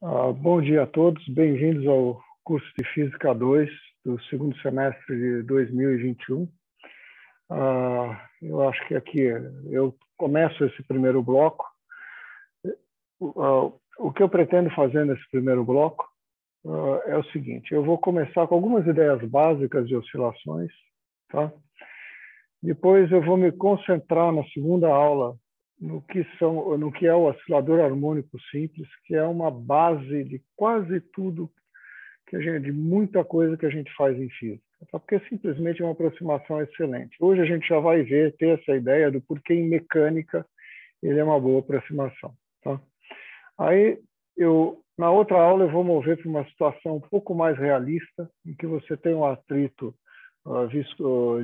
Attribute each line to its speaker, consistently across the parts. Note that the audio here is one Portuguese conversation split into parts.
Speaker 1: Bom dia a todos, bem-vindos ao curso de Física 2 do segundo semestre de 2021. Eu acho que aqui eu começo esse primeiro bloco. O que eu pretendo fazer nesse primeiro bloco é o seguinte: eu vou começar com algumas ideias básicas de oscilações, tá? Depois eu vou me concentrar na segunda aula no que é o oscilador harmônico simples, que é uma base de quase tudo de muita coisa que a gente faz em física, tá? Porque simplesmente é uma aproximação excelente. Hoje a gente já vai ter essa ideia do porquê em mecânica ele é uma boa aproximação, tá? Aí na outra aula eu vou mover para uma situação um pouco mais realista, em que você tem um atrito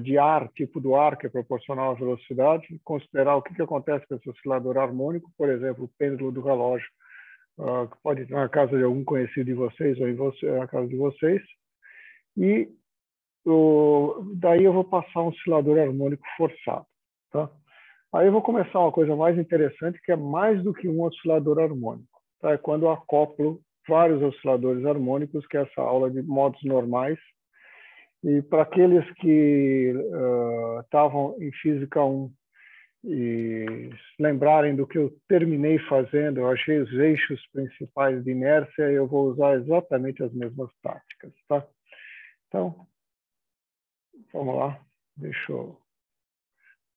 Speaker 1: de ar, tipo do ar, que é proporcional à velocidade, e considerar o que acontece com esse oscilador harmônico, por exemplo, o pêndulo do relógio, que pode estar na casa de algum conhecido de vocês ou na casa de vocês. E daí eu vou passar um oscilador harmônico forçado, tá? Aí eu vou começar uma coisa mais interessante, que é mais do que um oscilador harmônico, tá? É quando eu acoplo vários osciladores harmônicos, que é essa aula de modos normais. E para aqueles que estavam em Física 1 e lembrarem do que eu terminei fazendo, eu achei os eixos principais de inércia, eu vou usar exatamente as mesmas táticas, tá? Então, vamos lá. Deixa eu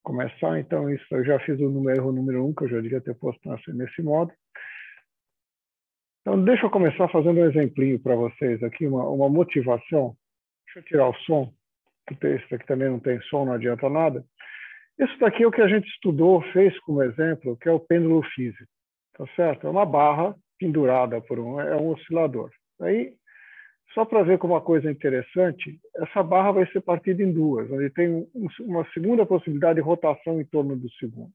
Speaker 1: começar. Então, isso eu já fiz o erro número 1, que eu já devia ter posto nesse modo. Então, deixa eu começar fazendo um exemplinho para vocês aqui, uma motivação. Deixa eu tirar o som, que esse aqui também não tem som, não adianta nada. Isso daqui é o que a gente estudou, fez como exemplo, que é o pêndulo físico, tá certo? É uma barra pendurada é um oscilador. Aí, só para ver como uma coisa interessante, essa barra vai ser partida em duas, onde tem uma segunda possibilidade de rotação em torno do segundo.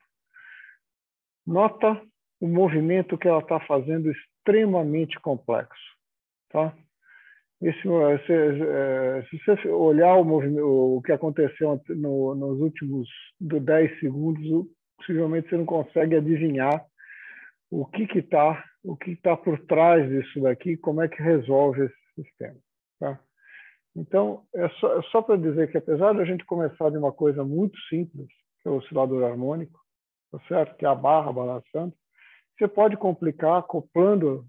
Speaker 1: Nota o movimento que ela está fazendo extremamente complexo, tá? Se você olhar o que aconteceu nos últimos 10 segundos, possivelmente você não consegue adivinhar o que está por trás disso daqui, como é que resolve esse sistema, tá? Então, é só para dizer que, apesar de a gente começar de uma coisa muito simples, que é o oscilador harmônico, tá certo? Que é a barra balançando, você pode complicar acoplando.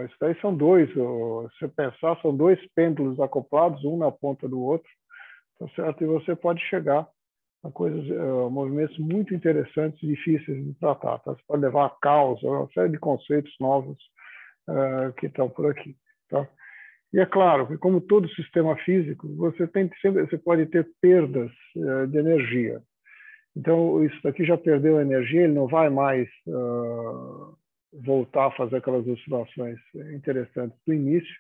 Speaker 1: Isso daí são dois, se você pensar, são dois pêndulos acoplados, um na ponta do outro, tá certo? E você pode chegar a movimentos muito interessantes e difíceis de tratar, tá? Você pode levar a caos, uma série de conceitos novos que estão por aqui, tá? E é claro que, como todo sistema físico, você pode ter perdas de energia. Então, isso daqui já perdeu energia, ele não vai mais voltar a fazer aquelas oscilações interessantes do início,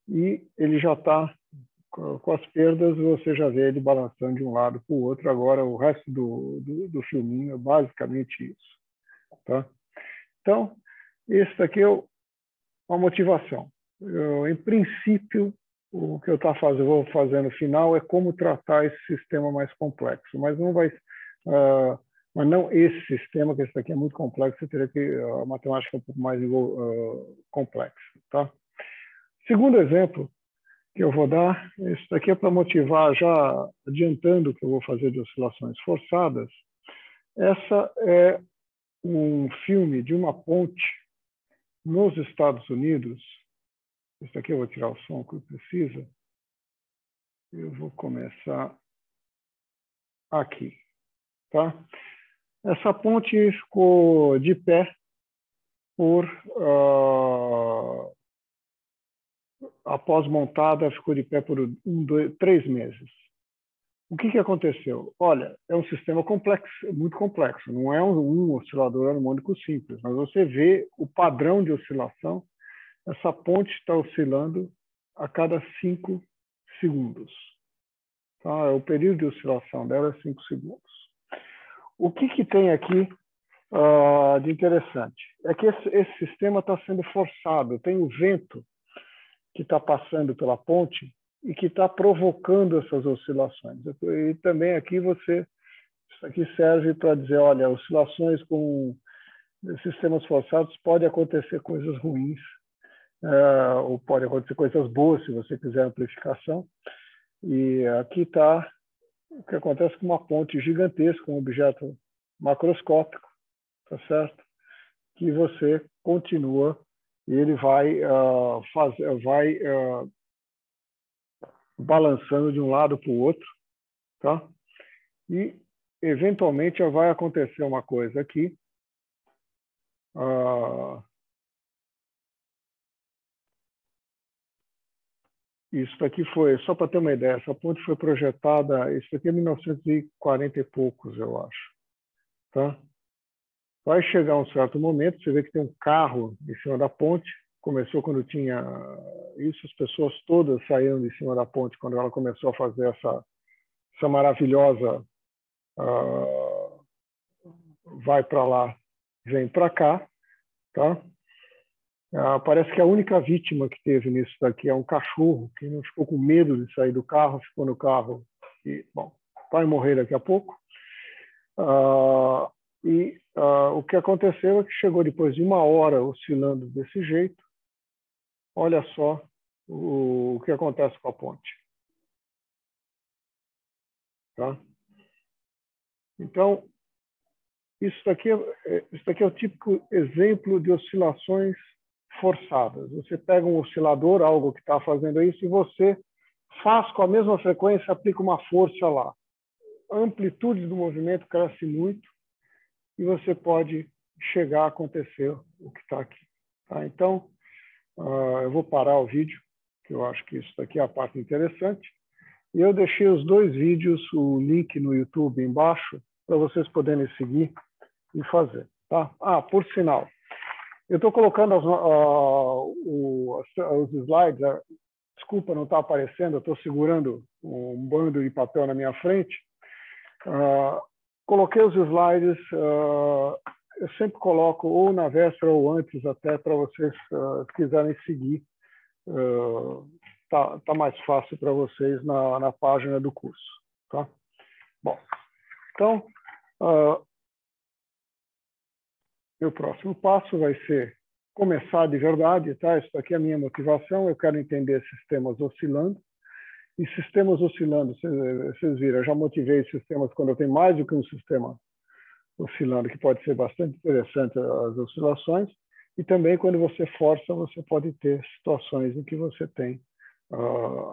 Speaker 1: e ele já está com as perdas, você já vê ele balançando de um lado para o outro. Agora, o resto do filminho é basicamente isso, tá? Então, esse daqui é uma motivação. Em princípio, o que eu vou fazer no final é como tratar esse sistema mais complexo, mas não vai... mas não esse sistema, que esse daqui é muito complexo, você teria que a matemática é um pouco mais complexa, tá? Segundo exemplo que eu vou dar, isso daqui é para motivar, já adiantando o que eu vou fazer de oscilações forçadas. Essa é um filme de uma ponte nos Estados Unidos. Isso daqui eu vou tirar o som que precisa. Eu vou começar aqui, tá? Essa ponte ficou de pé após montada, ficou de pé por 3 meses. O que aconteceu? Olha, é um sistema complexo, muito complexo. Não é um oscilador harmônico simples, mas você vê o padrão de oscilação. Essa ponte está oscilando a cada 5 segundos. Tá? O período de oscilação dela é 5 segundos. O que tem aqui de interessante? É que esse sistema está sendo forçado. Tem o vento que está passando pela ponte e que está provocando essas oscilações. E também aqui isso aqui serve para dizer, olha, oscilações com sistemas forçados pode acontecer coisas ruins ou pode acontecer coisas boas se você quiser amplificação. E aqui está o que acontece com uma ponte gigantesca, um objeto macroscópico, tá certo? Que você continua e ele vai balançando de um lado para o outro, tá? E eventualmente já vai acontecer uma coisa aqui. Isso aqui foi, só para ter uma ideia, essa ponte foi projetada, isso aqui é 1940 e poucos, eu acho. Tá? Vai chegar um certo momento, você vê que tem um carro em cima da ponte, começou quando tinha isso, as pessoas todas saíram de cima da ponte quando ela começou a fazer essa maravilhosa vai para lá, vem para cá, tá? Parece que a única vítima que teve nisso daqui é um cachorro que não ficou com medo de sair do carro, ficou no carro e, bom, vai morrer daqui a pouco. O que aconteceu é que chegou depois de 1 hora oscilando desse jeito. Olha só o que acontece com a ponte. Tá? Então, isso daqui é o típico exemplo de oscilações forçadas. Você pega um oscilador, algo que está fazendo isso, e você faz com a mesma frequência, aplica uma força lá. A amplitude do movimento cresce muito e você pode chegar a acontecer o que está aqui. Tá? Então, eu vou parar o vídeo, que eu acho que isso daqui é a parte interessante. E eu deixei os 2 vídeos, o link no YouTube embaixo, para vocês poderem seguir e fazer. Tá? Por sinal, eu estou colocando os slides, desculpa, não está aparecendo, eu estou segurando um bando de papel na minha frente. Coloquei os slides, eu sempre coloco ou na véspera ou antes até para vocês, se quiserem seguir, tá mais fácil para vocês na página do curso. Tá? Bom, então, meu próximo passo vai ser começar de verdade, tá? Isso aqui é a minha motivação, eu quero entender sistemas oscilando. E sistemas oscilando, vocês viram, eu já motivei sistemas quando eu tenho mais do que um sistema oscilando, que pode ser bastante interessante as oscilações. E também quando você força, você pode ter situações em que você tem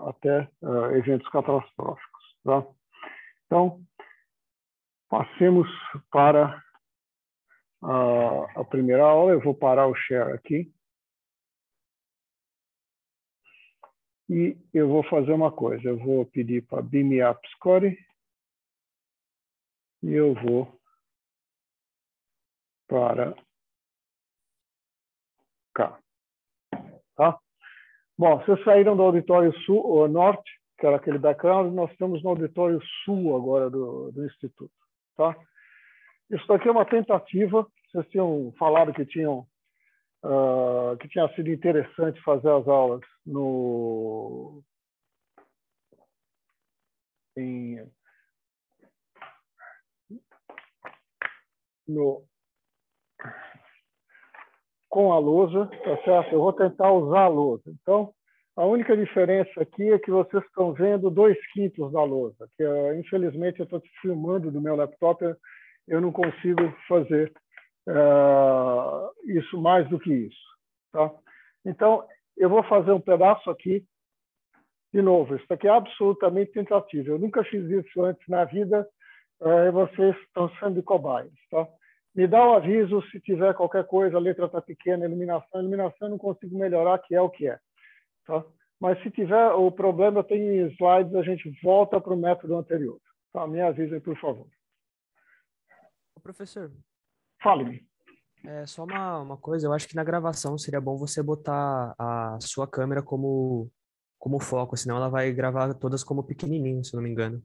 Speaker 1: até eventos catastróficos. Tá? Então, passemos para a primeira aula. Eu vou parar o share aqui. E eu vou fazer uma coisa. Eu vou pedir para Beam Me Up Scotty. E eu vou para cá. Tá? Bom, vocês saíram do auditório sul, ou norte, que era aquele background, nós estamos no auditório sul agora do Instituto. Tá? Isso daqui é uma tentativa. Vocês tinham falado que tinha sido interessante fazer as aulas com a lousa, tá certo? Eu vou tentar usar a lousa. Então, a única diferença aqui é que vocês estão vendo 2/5 da lousa, que infelizmente eu estou filmando do meu laptop, eu não consigo fazer isso mais do que isso. Tá? Então, eu vou fazer um pedaço aqui. De novo, isso aqui é absolutamente tentativa. Eu nunca fiz isso antes na vida, e vocês estão sendo de cobaias. Tá? Me dá um aviso se tiver qualquer coisa, a letra está pequena, iluminação eu não consigo melhorar, que é o que é. Tá? Mas se tiver o problema, tem slides, a gente volta para o método anterior. Tá? Me avisem, por favor.
Speaker 2: Professor.
Speaker 1: Fale-me.
Speaker 2: Só uma coisa, eu acho que na gravação seria bom você botar a sua câmera como foco, senão ela vai gravar todas como pequenininho, se não me engano.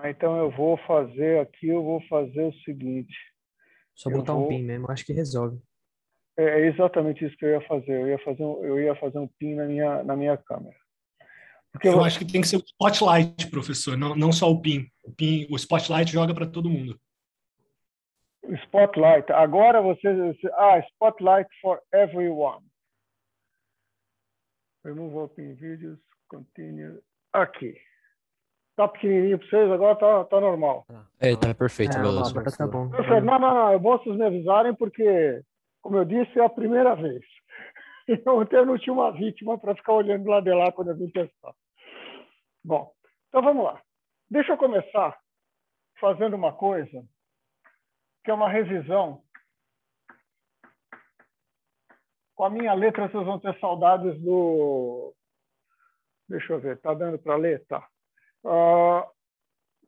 Speaker 1: Então eu vou fazer o seguinte.
Speaker 2: Só botar um pin mesmo, acho que resolve.
Speaker 1: É exatamente isso que eu ia fazer. Eu ia fazer um pin na minha câmera.
Speaker 3: Porque eu acho que tem que ser o spotlight, professor, não só o pin. O spotlight joga para todo mundo.
Speaker 1: Spotlight. Agora spotlight for everyone. Remove open videos, continue. Aqui. Tá pequenininho para vocês, agora tá normal.
Speaker 4: Tá perfeito, beleza.
Speaker 2: Agora tá bom.
Speaker 1: Não, é bom vocês me avisarem, porque, como eu disse, é a primeira vez. Ontem eu não tinha uma vítima para ficar olhando lá de lá quando eu vim testar. Bom, então vamos lá. Deixa eu começar fazendo uma coisa, que é uma revisão. Com a minha letra, vocês vão ter saudades do... Deixa eu ver, tá dando para ler? Tá.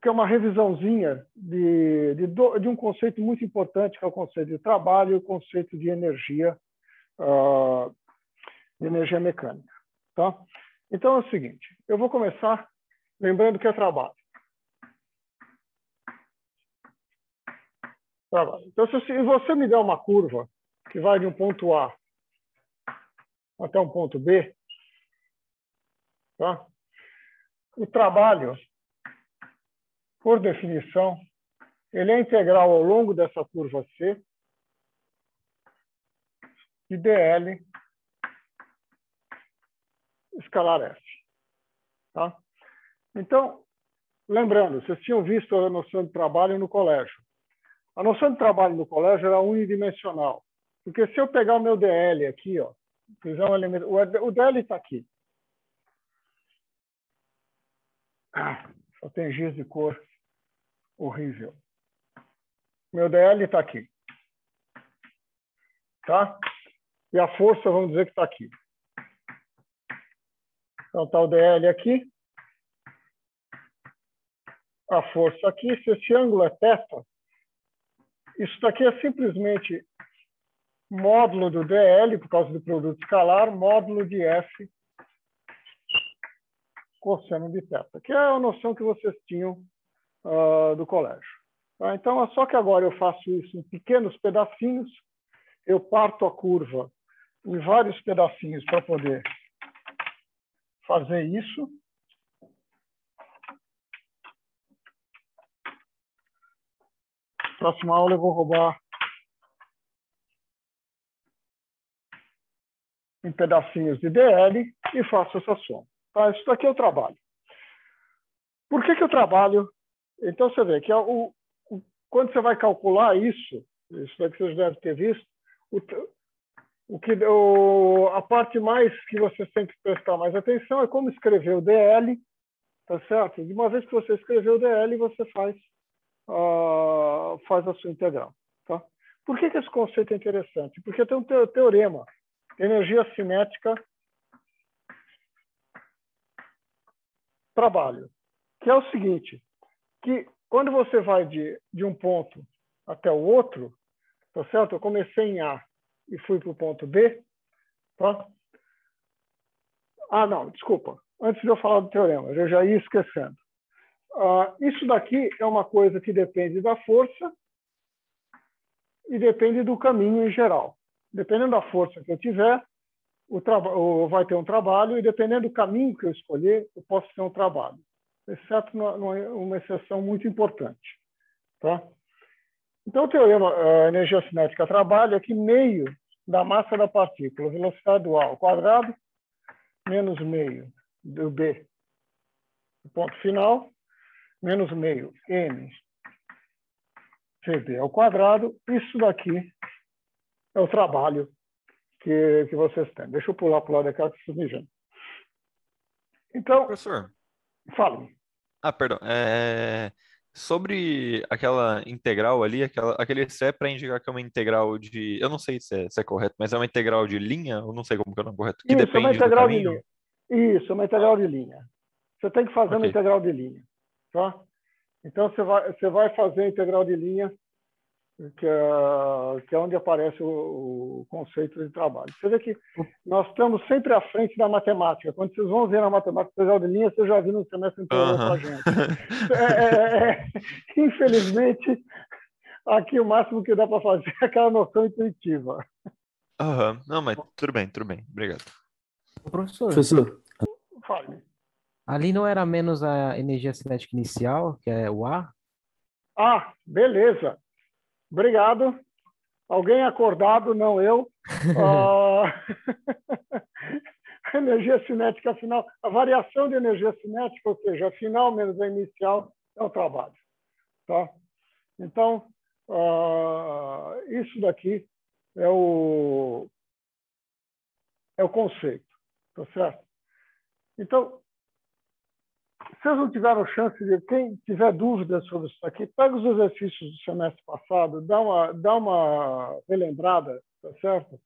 Speaker 1: Que é uma revisãozinha de um conceito muito importante, que é o conceito de trabalho e o conceito de energia mecânica. Tá? Então é o seguinte, eu vou começar lembrando que é trabalho. Então, se você me der uma curva que vai de um ponto A até um ponto B, tá? O trabalho, por definição, ele é integral ao longo dessa curva C de dl escalar F. Tá? Então, lembrando, vocês tinham visto a noção de trabalho no colégio. A noção de trabalho no colégio era unidimensional. Porque se eu pegar o meu dl aqui, ó, fizer um elemento, o dl está aqui. Só tem giz de cor horrível. Meu dl está aqui. Tá? E a força, vamos dizer que está aqui. Então está o dl aqui. A força aqui. Se esse ângulo é θ, isso daqui é simplesmente módulo do dl, por causa do produto escalar, módulo de F cosseno de θ, que é a noção que vocês tinham do colégio. Tá? Então, é só que agora eu faço isso em pequenos pedacinhos, eu parto a curva em vários pedacinhos para poder fazer isso. Próxima aula eu vou roubar em pedacinhos de DL e faço essa soma. Tá? Isso daqui é o trabalho. Por que eu trabalho? Então, você vê que quando você vai calcular isso daqui vocês devem ter visto, a parte mais que você tem que prestar mais atenção é como escrever o DL, tá certo? De uma vez que você escreveu o DL, você faz a sua integral. Tá? Por que esse conceito é interessante? Porque tem um teorema, energia cinética, trabalho, que é o seguinte, que quando você vai de um ponto até o outro, tá certo? Eu comecei em A e fui para o ponto B, tá? Não, desculpa. Antes de eu falar do teorema, eu já ia esquecendo. Isso daqui é uma coisa que depende da força e depende do caminho em geral. Dependendo da força que eu tiver, vai ter um trabalho, e dependendo do caminho que eu escolher, eu posso ter um trabalho. Exceto numa exceção muito importante. Tá? Então, o teorema energia cinética trabalho é que meio da massa da partícula, velocidade do A ao quadrado, menos meio do B, ponto final, menos meio m cb ao quadrado. Isso daqui é o trabalho que vocês têm. Deixa eu pular para o lado da cá que vocês me veem. Então,
Speaker 5: professor,
Speaker 1: fala-me.
Speaker 5: Perdão. Sobre aquela integral ali, aquele C é para indicar que é uma integral de... Eu não sei se é correto, mas é uma integral de linha? Eu não sei como que é o nome correto. Que
Speaker 1: Isso,
Speaker 5: depende
Speaker 1: é uma integral
Speaker 5: do caminho?
Speaker 1: de linha. Isso, é uma integral de linha. Você tem que fazer uma integral de linha. Tá? Então, você vai fazer a integral de linha, que é onde aparece o conceito de trabalho. Você vê que nós estamos sempre à frente da matemática. Quando vocês vão ver na matemática integral de linha, vocês já viram no semestre anterior para a gente. Infelizmente, aqui o máximo que dá para fazer é aquela noção intuitiva.
Speaker 5: Não, mas tudo bem. Obrigado.
Speaker 4: Professor,
Speaker 1: Fale.
Speaker 4: ali não era menos a energia cinética inicial, que é o A?
Speaker 1: Beleza. Obrigado. Alguém acordado, não eu. a energia cinética final, a variação de energia cinética, ou seja, a final menos a inicial, é o trabalho. Tá? Então, isso daqui é o conceito. Tá certo? Então, vocês não tiveram chance de... Quem tiver dúvidas sobre isso aqui, pega os exercícios do semestre passado, dá uma relembrada, tá certo?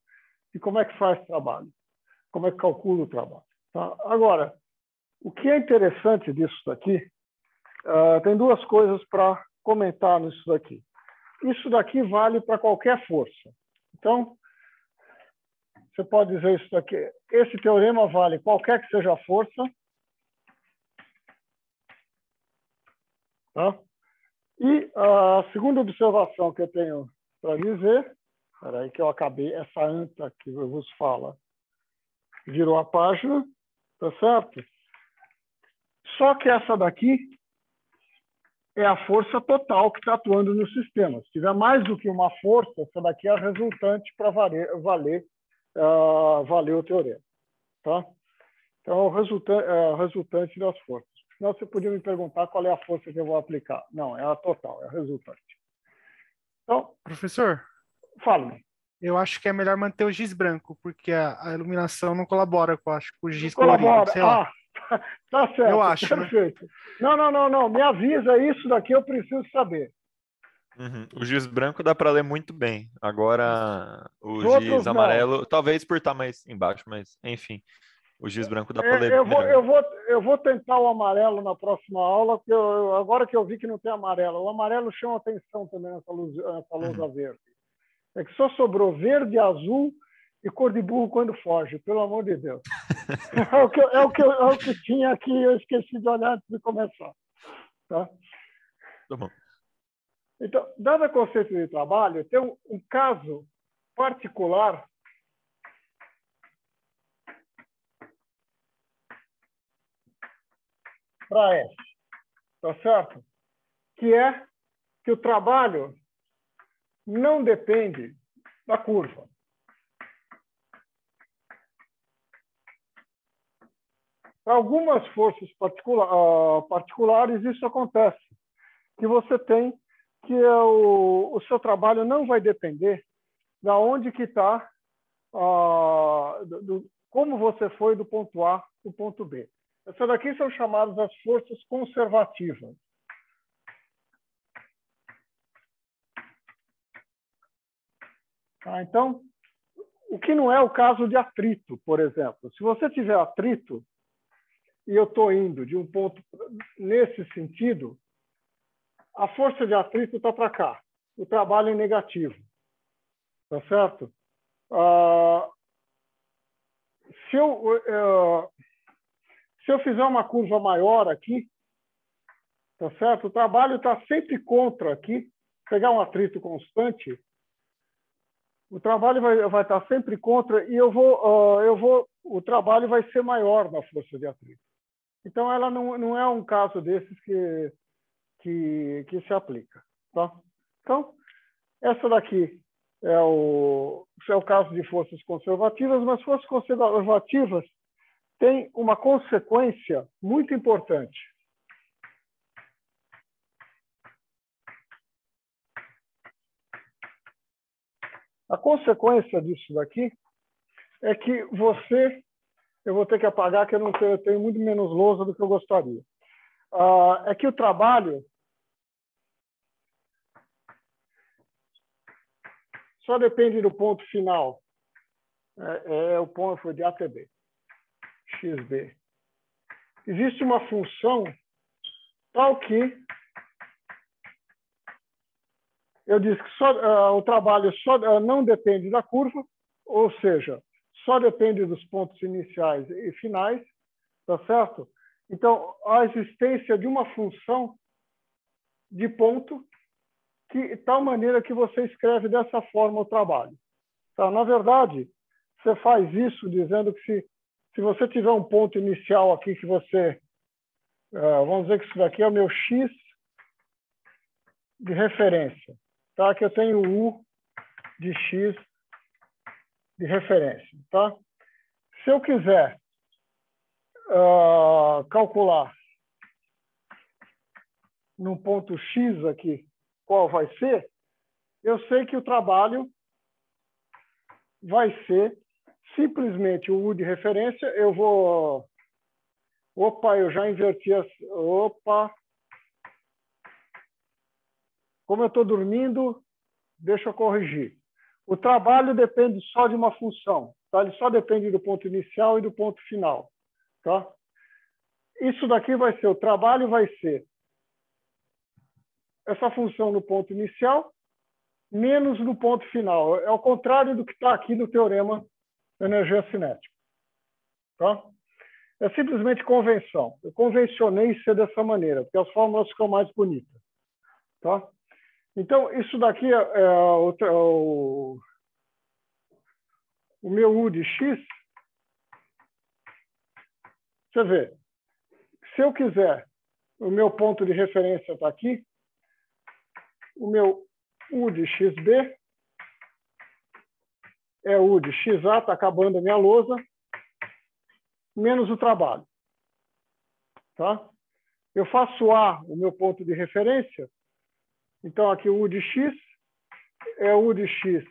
Speaker 1: De como é que faz trabalho, como é que calcula o trabalho. Tá? Agora, o que é interessante disso daqui, tem duas coisas para comentar nisso daqui. Isso daqui vale para qualquer força. Então, você pode dizer isso daqui. Esse teorema vale qualquer que seja a força. Tá? E a segunda observação que eu tenho para dizer, espera aí que eu acabei, essa anta que eu vos falo, virou a página, tá certo? Só que essa daqui é a força total que está atuando no sistema. Se tiver mais do que uma força, essa daqui é a resultante para valer o teorema. Tá? Então, é o resultante das forças. Senão você podia me perguntar qual é a força que eu vou aplicar. Não, é a total, é a resultante. Então,
Speaker 6: professor,
Speaker 1: fala-me.
Speaker 6: eu acho que é melhor manter o giz branco, porque a iluminação não colabora com, acho, com o giz
Speaker 1: colabora.
Speaker 6: colorido, sei lá.
Speaker 1: Tá certo.
Speaker 6: Eu acho,
Speaker 1: perfeito. Né? Não. Me avisa isso daqui, eu preciso saber.
Speaker 5: Uhum. O giz branco dá para ler muito bem. Agora, o
Speaker 1: outros
Speaker 5: giz amarelo, talvez por estar mais embaixo, mas enfim. O giz branco dá para ler melhor.
Speaker 1: Eu vou tentar o amarelo na próxima aula, porque agora que eu vi que não tem amarelo. O amarelo chama atenção também nessa lousa verde. É que só sobrou verde, azul e cor de burro quando foge, pelo amor de Deus. É o que tinha aqui, eu esqueci de olhar antes de começar. Tá?
Speaker 5: Tá bom.
Speaker 1: Então, dado o conceito de trabalho, tem um caso particular para S, tá certo? Que é que o trabalho não depende da curva. Para algumas forças particulares, isso acontece. Que você tem que o seu trabalho não vai depender de onde que está, como você foi do ponto A para o ponto B. Essas daqui são chamadas as forças conservativas. Então, o que não é o caso de atrito, por exemplo. Se você tiver atrito e eu estou indo de um ponto nesse sentido, a força de atrito está para cá. O trabalho é negativo. Tá certo? Se eu fizer uma curva maior aqui, tá certo? O trabalho está sempre contra aqui. Pegar um atrito constante, o trabalho vai estar sempre contra e o trabalho vai ser maior na força de atrito. Então, ela não é um caso desses que se aplica. Tá? Então, essa daqui é o caso de forças conservativas, mas forças conservativas têm uma consequência muito importante. A consequência disso daqui é que eu vou ter que apagar, que eu tenho muito menos lousa do que eu gostaria. É que o trabalho só depende do ponto final. O ponto foi de A até B. XB. Existe uma função tal que eu disse que o trabalho só não depende da curva, ou seja, só depende dos pontos iniciais e finais, tá certo? Então, a existência de uma função de ponto de tal maneira que você escreve dessa forma o trabalho. Tá? Na verdade, você faz isso dizendo que se você tiver um ponto inicial aqui que você... vamos dizer que isso daqui é o meu X de referência. Tá? Que eu tenho U de X de referência. Tá? Se eu quiser calcular no ponto X aqui qual vai ser, eu sei que o trabalho vai ser simplesmente o U de referência. Eu vou... Opa, eu já inverti as... Opa! Como eu estou dormindo, deixa eu corrigir. O trabalho depende só de uma função. Tá? Ele só depende do ponto inicial e do ponto final. Tá? Isso daqui vai ser... O trabalho vai ser essa função no ponto inicial menos no ponto final. É o contrário do que está aqui no teorema da energia cinética. Tá? É simplesmente convenção. Eu convencionei ser dessa maneira, porque as fórmulas ficam mais bonitas. Tá? Então, isso daqui é o meu U de X. Você vê, se eu quiser, o meu ponto de referência está aqui, o meu U de XB é U de XA, está acabando a minha lousa, menos o trabalho. Tá? Eu faço A, o meu ponto de referência, então aqui o U de X é U de X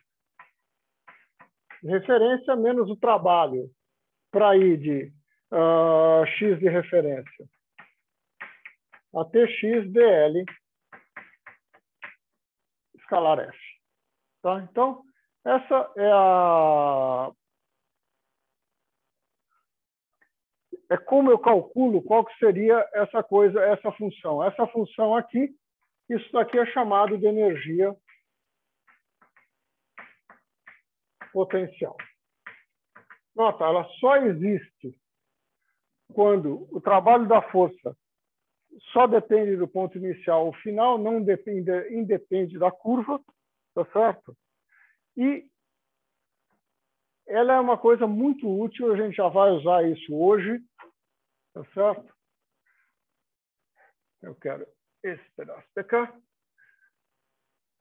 Speaker 1: de referência menos o trabalho para ir de X de referência até X dL escalar F. Tá? Então, essa é como eu calculo qual que seria essa coisa, essa função. Essa função aqui, isso daqui é chamado de energia potencial. Nota, ela só existe quando o trabalho da força só depende do ponto inicial ou final, não independe da curva, tá certo? E ela é uma coisa muito útil, a gente já vai usar isso hoje, tá certo? Eu quero esse pedaço de cá,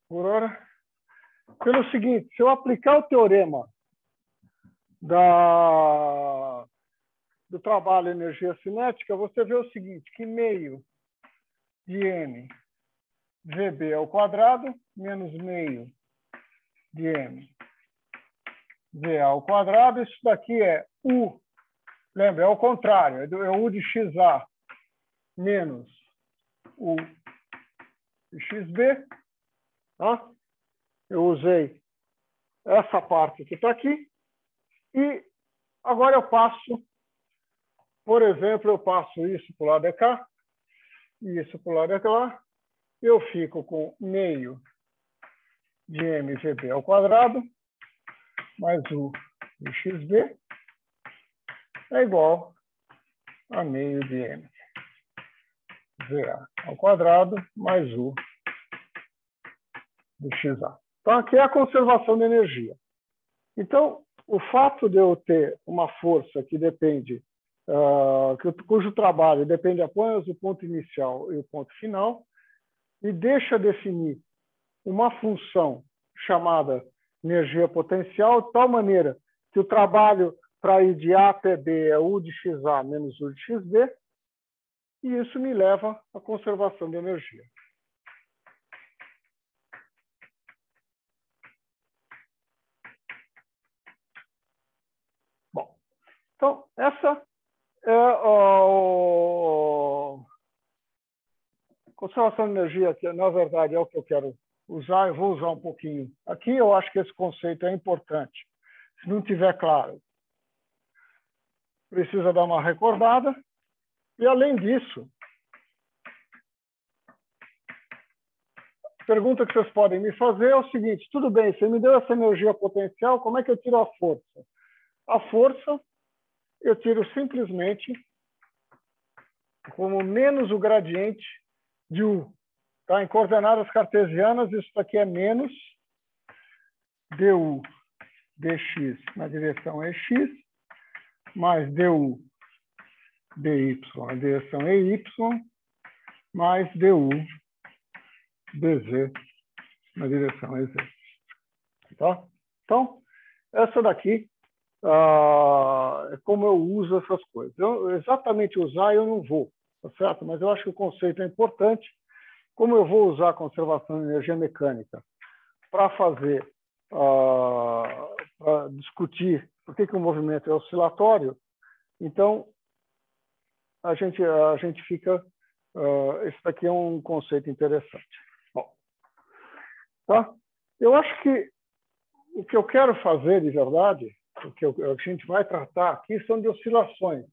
Speaker 1: por hora. Pelo seguinte, se eu aplicar o teorema do trabalho energia cinética, você vê o seguinte, que meio de m VB ao quadrado menos meio de m VA ao quadrado, isso daqui é U, lembra, é o contrário, é U de XA menos U de XB, tá? Eu usei essa parte que está aqui, e agora eu passo, por exemplo, eu passo isso para o lado de cá, e isso para o lado de lá, eu fico com meio de mVB ao quadrado mais U de XB é igual a meio de mVA ao quadrado mais U de XA. Então, aqui é a conservação de energia. Então, o fato de eu ter uma força que depende, cujo trabalho depende apenas do ponto inicial e o ponto final, me deixa definir uma função chamada energia potencial, de tal maneira que o trabalho para ir de A até B é U de XA menos U de XB, e isso me leva à conservação de energia. Bom, então, essa é a conservação de energia, que na verdade é o que eu quero usar, eu vou usar um pouquinho. Aqui eu acho que esse conceito é importante. Se não tiver claro, precisa dar uma recordada. E, além disso, a pergunta que vocês podem me fazer é o seguinte, tudo bem, você me deu essa energia potencial, como é que eu tiro a força? A força eu tiro simplesmente como menos o gradiente de U. Tá? Em coordenadas cartesianas, isso aqui é menos du dx na direção EX, mais du dy na direção EY, mais du dz na direção EZ. Tá? Então, essa daqui como eu uso essas coisas. Exatamente usar eu não vou, tá certo? Mas eu acho que o conceito é importante. Como eu vou usar a conservação de energia mecânica para fazer, para discutir por que o movimento é oscilatório, então a gente fica. Esse daqui é um conceito interessante. Bom, tá? Eu acho que o que eu quero fazer de verdade, o que a gente vai tratar aqui, são de oscilações.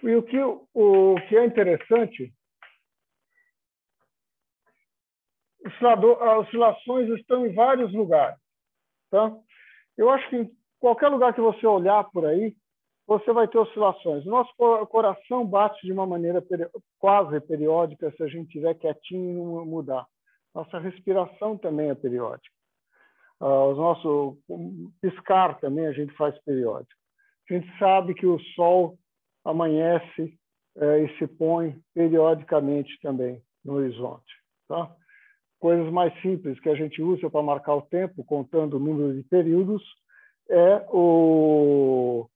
Speaker 1: E o que é interessante, oscilações estão em vários lugares. Tá? Eu acho que em qualquer lugar que você olhar por aí, você vai ter oscilações. O nosso coração bate de uma maneira quase periódica se a gente estiver quietinho e não mudar. Nossa respiração também é periódica. O nosso piscar também a gente faz periódico. A gente sabe que o sol amanhece e se põe periodicamente também no horizonte. Tá? Coisas mais simples que a gente usa para marcar o tempo, contando o número de períodos, é o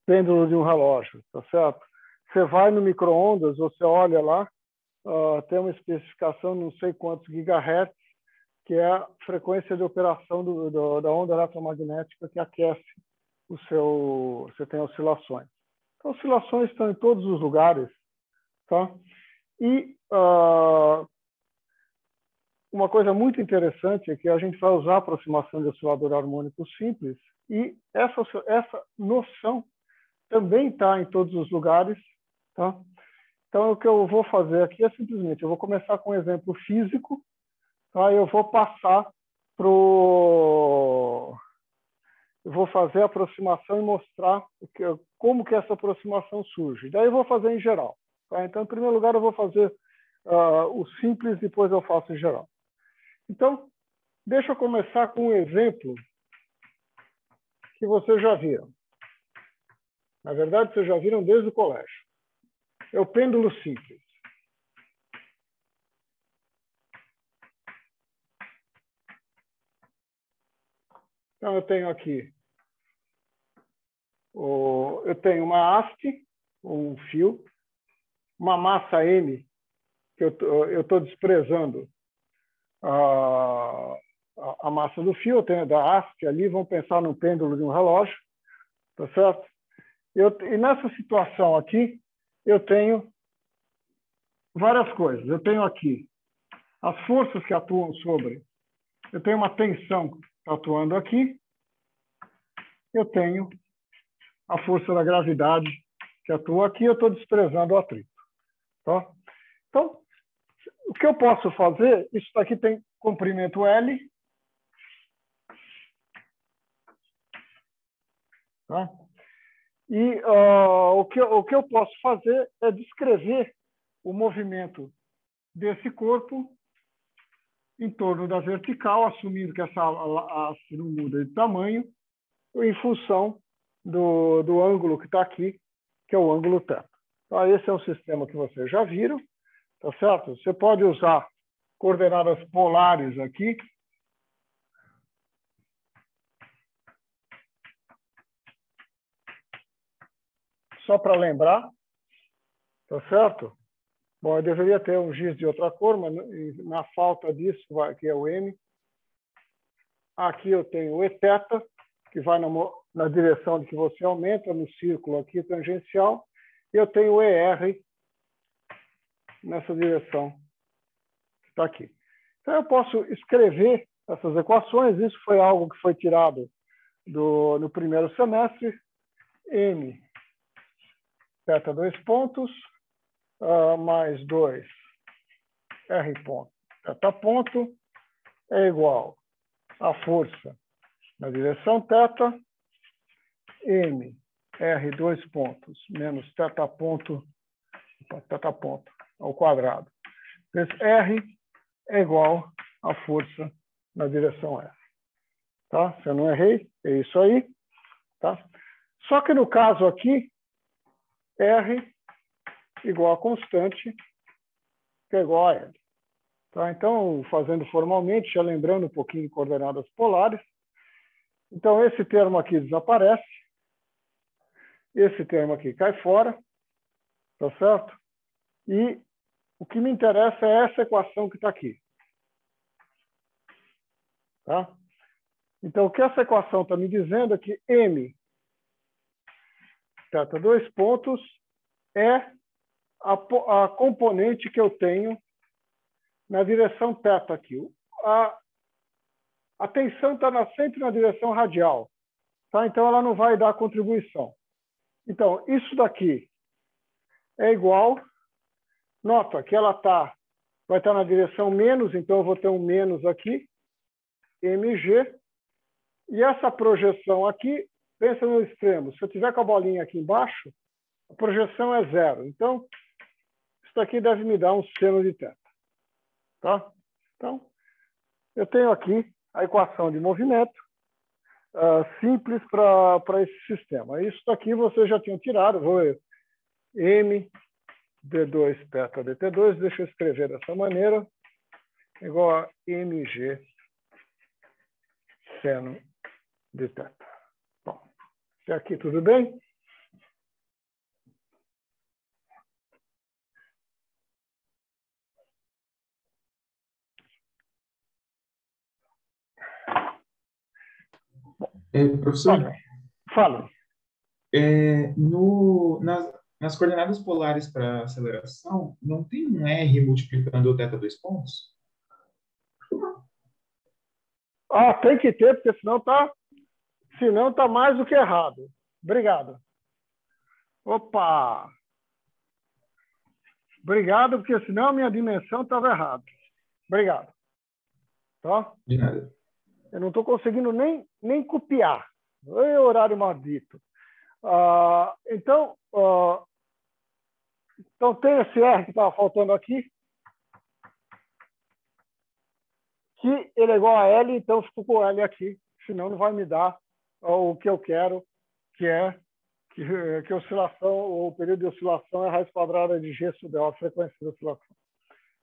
Speaker 1: pêndulo de um relógio, tá certo? Você vai no micro-ondas, você olha lá, tem uma especificação, não sei quantos gigahertz, que é a frequência de operação da onda eletromagnética que aquece você tem oscilações. Então, oscilações estão em todos os lugares, tá? E uma coisa muito interessante é que a gente vai usar a aproximação de oscilador harmônico simples e essa noção também está em todos os lugares, tá? Então, o que eu vou fazer aqui é simplesmente, eu vou começar com um exemplo físico, tá? Eu vou passar eu vou fazer a aproximação e mostrar como que essa aproximação surge. Daí eu vou fazer em geral. Tá? Então, em primeiro lugar, eu vou fazer o simples, depois eu faço em geral. Então, deixa eu começar com um exemplo que vocês já viram. Na verdade, vocês já viram desde o colégio. É o pêndulo simples. Então, eu tenho aqui eu tenho uma haste, um fio, uma massa M, que eu estou desprezando a massa do fio, eu tenho da haste ali, vamos pensar no pêndulo de um relógio, tá certo? E nessa situação aqui, eu tenho várias coisas. Eu tenho aqui as forças que atuam sobre. Eu tenho uma tensão que está atuando aqui. Eu tenho a força da gravidade que atua aqui. Eu estou desprezando o atrito. Tá? Então, o que eu posso fazer? Isso daqui tem comprimento L. Tá? E o que eu posso fazer é descrever o movimento desse corpo em torno da vertical, assumindo que essa haste não muda de tamanho, em função do ângulo que está aqui, que é o ângulo θ. Então, esse é um sistema que vocês já viram, tá certo? Você pode usar coordenadas polares aqui. Só para lembrar, tá certo? Bom, eu deveria ter um giz de outra cor, mas na falta disso, que é o M. Aqui eu tenho o Eθ, que vai na direção de que você aumenta, no círculo aqui tangencial. E eu tenho o ER nessa direção que está aqui. Então, eu posso escrever essas equações. Isso foi algo que foi tirado no primeiro semestre. M, θ 2 pontos, mais 2 R ponto, θ ponto, é igual a força na direção θ, M, R 2 pontos, menos θ ponto ao quadrado. Esse R é igual à força na direção S. Tá? Se eu não errei, é isso aí. Tá? Só que no caso aqui, R igual a constante, que é igual a L. Tá? Então, fazendo formalmente, já lembrando um pouquinho de coordenadas polares. Então, esse termo aqui desaparece. Esse termo aqui cai fora. Tá certo? E o que me interessa é essa equação que está aqui. Tá? Então, o que essa equação está me dizendo é que M, θ, dois pontos, é a componente que eu tenho na direção θ aqui. A tensão está sempre na direção radial. Tá? Então, ela não vai dar contribuição. Então, isso daqui é igual. Nota que ela vai estar na direção menos, então eu vou ter um menos aqui, mg. E essa projeção aqui, pensa no extremo. Se eu tiver com a bolinha aqui embaixo, a projeção é zero. Então, isso aqui deve me dar um seno de θ. Tá? Então, eu tenho aqui a equação de movimento simples para esse sistema. Isso daqui vocês já tinham tirado. Vou ver. M d2 θ dt2, deixa eu escrever dessa maneira, igual a mg seno de θ. Bom, até aqui tudo bem?
Speaker 7: Professor,
Speaker 1: Fala.
Speaker 7: Nas coordenadas polares para aceleração, não tem um R multiplicando o θ dois pontos?
Speaker 1: Tem que ter, porque senão tá mais do que errado. Obrigado. Opa! Obrigado, porque senão a minha dimensão estava errada. Obrigado. Tá?
Speaker 7: De nada.
Speaker 1: Eu não estou conseguindo nem copiar. É horário maldito. Então tem esse R que estava faltando aqui, que ele é igual a L, então eu fico com L aqui, senão não vai me dar o que eu quero, que é que a oscilação, o período de oscilação é a raiz quadrada de G sub L, a frequência de oscilação.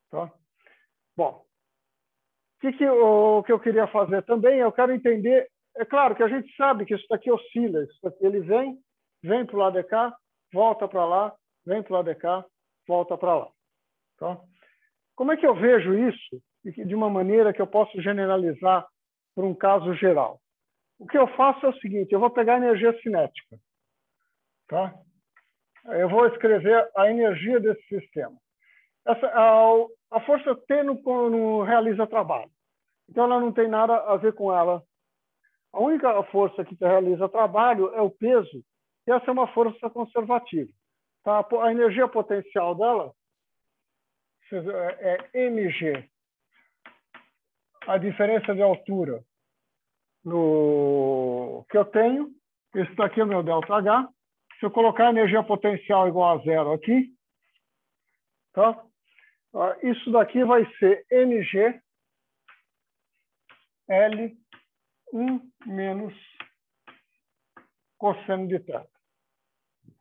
Speaker 1: Tá? Bom, o que eu queria fazer também, eu quero entender, é claro que a gente sabe que isso daqui oscila, isso daqui ele vem para o lado de cá, volta para lá, vem para o lado de cá, volta para lá. Tá? Como é que eu vejo isso de uma maneira que eu posso generalizar para um caso geral? O que eu faço é o seguinte, eu vou pegar a energia cinética. Tá? Eu vou escrever a energia desse sistema. A força T não realiza trabalho. Então, ela não tem nada a ver com ela. A única força que realiza trabalho é o peso, e essa é uma força conservativa. Tá? A energia potencial dela é mg, a diferença de altura que eu tenho. Esse daqui é o meu ΔH. Se eu colocar a energia potencial igual a zero aqui, tá? Isso daqui vai ser mg L1 menos cosseno de θ.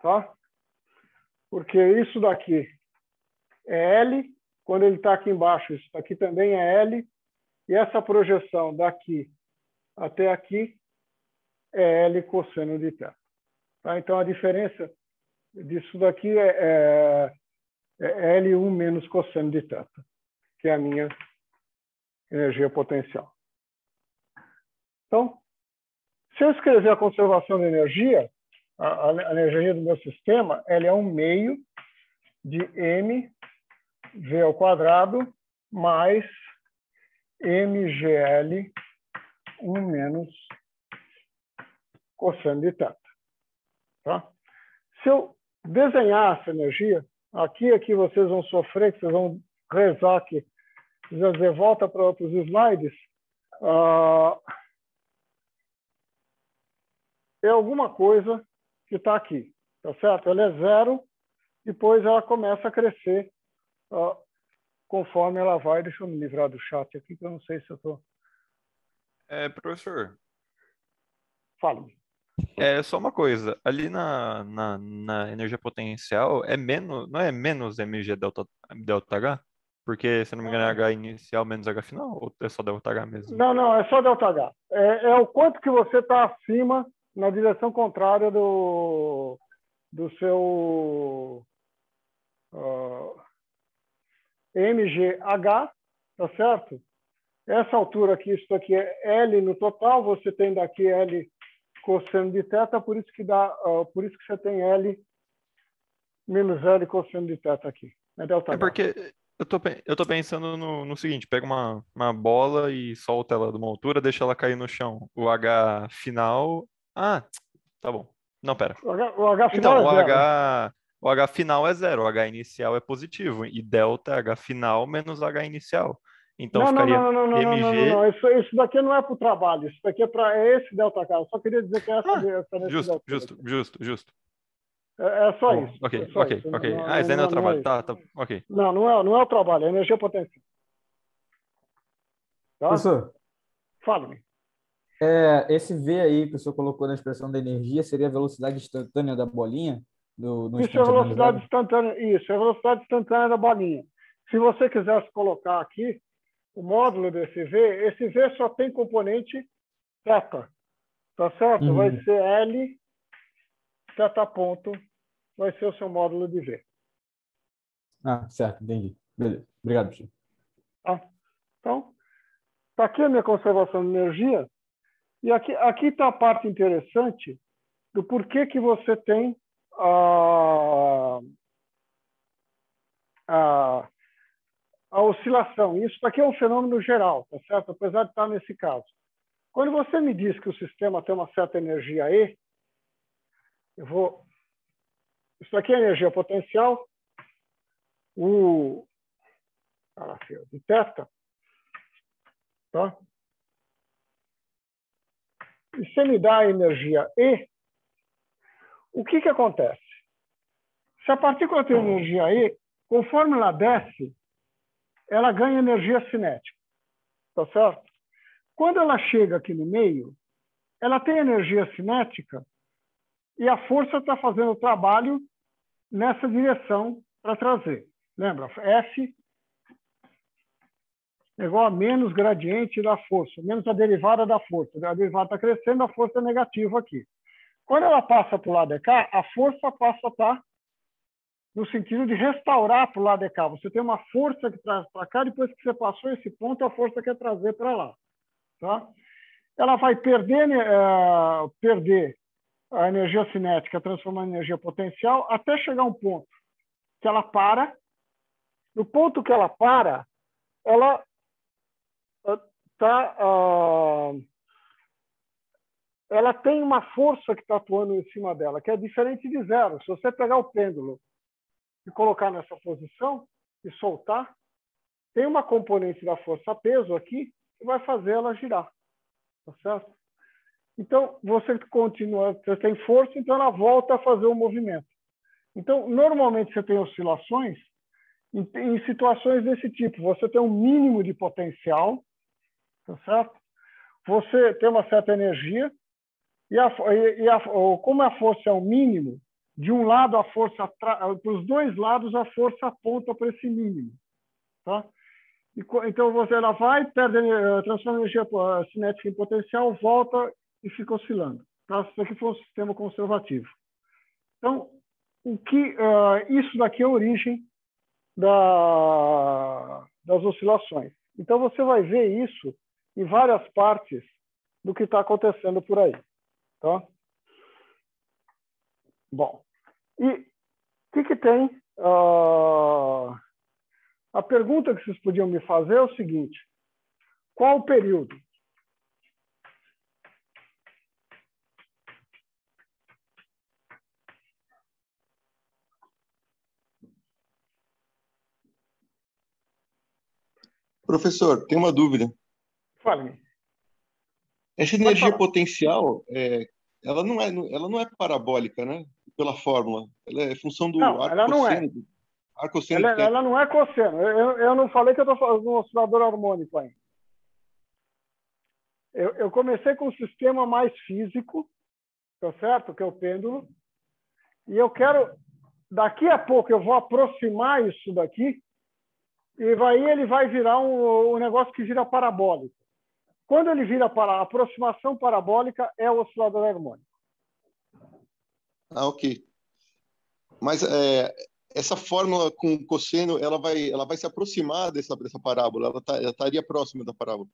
Speaker 1: Tá? Porque isso daqui é L, quando ele está aqui embaixo, isso daqui também é L, e essa projeção daqui até aqui é L cosseno de θ. Tá? Então, a diferença disso daqui é L1 menos cosseno de θ, que é a minha energia potencial. Então, se eu escrever a conservação de energia, a energia do meu sistema, ela é 1/2 de mv ao quadrado mais mgl 1 menos cosseno de θ. Tá? Se eu desenhar essa energia, aqui vocês vão sofrer, que vocês vão rezar aqui, vocês dizer, volta para outros slides, é alguma coisa que está aqui, tá certo? Ela é zero, depois ela começa a crescer conforme ela vai. Deixa eu me livrar do chat aqui, que eu não sei se eu estou...
Speaker 5: Professor,
Speaker 1: Fala-me.
Speaker 5: É só uma coisa, ali na energia potencial é menos, não é menos mg delta H? Porque, se eu não me engano, é H inicial menos H final, ou é só delta H mesmo?
Speaker 1: Não, é só ΔH. É o quanto que você está acima na direção contrária do seu MGH, tá certo? Essa altura aqui, isso aqui é L no total, você tem daqui L cosseno de θ, por isso que por isso que você tem L menos L cosseno de θ aqui. É ΔH.
Speaker 5: É porque eu tô pensando no seguinte, pega uma bola e solta ela de uma altura, deixa ela cair no chão. O H final... Ah, tá bom. Não, pera.
Speaker 1: O H final
Speaker 5: Então,
Speaker 1: é zero.
Speaker 5: o H final é zero, o H inicial é positivo. E delta é H final menos H inicial. Então ficaria mg...
Speaker 1: não. Isso daqui não é para o trabalho, isso daqui é esse ΔH. Eu só queria dizer que essa nesse
Speaker 5: Justo.
Speaker 1: É só
Speaker 5: Bom,
Speaker 1: isso.
Speaker 5: ok.
Speaker 1: É só isso.
Speaker 5: Ah, isso aí não é o
Speaker 1: Não é
Speaker 5: trabalho.
Speaker 1: isso.
Speaker 5: Tá, ok.
Speaker 1: Não é o trabalho, é energia potencial. Tá?
Speaker 8: Professor,
Speaker 1: Fala-me.
Speaker 8: esse V aí que o senhor colocou na expressão da energia seria a velocidade instantânea da bolinha no
Speaker 1: Isso é
Speaker 8: instante
Speaker 1: velocidade
Speaker 8: analisado?
Speaker 1: instantânea. Isso, é a velocidade instantânea da bolinha. Se você quisesse colocar aqui o módulo desse V, esse V só tem componente θ. Tá certo?
Speaker 8: Uhum.
Speaker 1: Vai ser L, θ ponto, vai ser o seu módulo de V.
Speaker 8: Ah, certo, entendi. Beleza. Obrigado, professor.
Speaker 1: Tá? Então, está aqui a minha conservação de energia. E aqui está a parte interessante do porquê que você tem a oscilação. Isso aqui é um fenômeno geral, tá certo? Apesar de estar nesse caso. Quando você me diz que o sistema tem uma certa energia E, isso aqui é energia potencial, de θ, tá? E se me dá a energia E, o que acontece? Se a partícula tem energia E, conforme ela desce, ela ganha energia cinética. Tá certo? Quando ela chega aqui no meio, ela tem energia cinética e a força está fazendo o trabalho nessa direção para trazer. Lembra? F é igual a menos gradiente da força, menos a derivada da força. A derivada está crescendo, a força é negativa aqui. Quando ela passa para o lado de cá, a força passa a estar no sentido de restaurar para o lado de cá. Você tem uma força que traz para cá, depois que você passou esse ponto, a força quer trazer para lá. Tá? Ela vai perder a energia cinética, transformando em energia potencial, até chegar a um ponto que ela para. No ponto que ela para, ela ela tem uma força que está atuando em cima dela, que é diferente de zero. Se você pegar o pêndulo e colocar nessa posição e soltar, tem uma componente da força peso aqui que vai fazer ela girar. Tá certo? Então, você tem força, então ela volta a fazer o movimento. Então, normalmente você tem oscilações em situações desse tipo. Você tem um mínimo de potencial, tá certo? Você tem uma certa energia, como a força é o mínimo, de um lado a força, para os dois lados a força aponta para esse mínimo. Tá? Então, ela vai, transforma a energia cinética em potencial, volta e fica oscilando. Tá? Isso aqui foi um sistema conservativo. Então, isso daqui é a origem das oscilações. Então, você vai ver isso em várias partes do que está acontecendo por aí. Tá? Bom, e o que tem? A pergunta que vocês podiam me fazer é o seguinte: qual o período?
Speaker 9: Professor, tem uma dúvida.
Speaker 1: Fale-me.
Speaker 9: Essa energia potencial, ela não é parabólica, né? Pela fórmula. Ela é função do arco-cosseno.
Speaker 1: Ela não é cosseno. Eu não falei que eu estou fazendo um oscilador harmônico ainda. Eu comecei com um sistema mais físico, tá certo? Que é o pêndulo. E eu quero, daqui a pouco, eu vou aproximar isso daqui, e ele vai virar um negócio que vira parabólico. Quando ele vira para a aproximação parabólica, é o oscilador harmônico.
Speaker 9: Ah, ok. Mas essa fórmula com cosseno, ela vai se aproximar dessa parábola? Ela estaria próxima da parábola?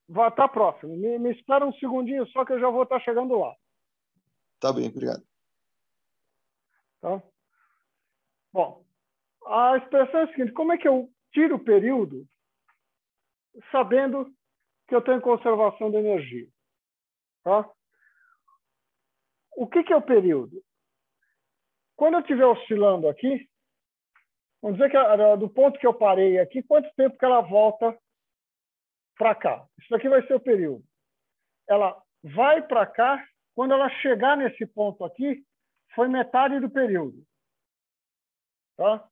Speaker 1: Vai estar próximo. Me espera um segundinho só que eu já vou estar chegando lá.
Speaker 9: Tá bem, obrigado.
Speaker 1: Tá? Bom, a expressão é a seguinte: como é que eu tiro o período sabendo que eu tenho conservação de energia? Tá? O que é o período? Quando eu estiver oscilando aqui, vamos dizer que do ponto que eu parei aqui, quanto tempo que ela volta para cá? Isso aqui vai ser o período. Ela vai para cá, quando ela chegar nesse ponto aqui, foi metade do período. Tá?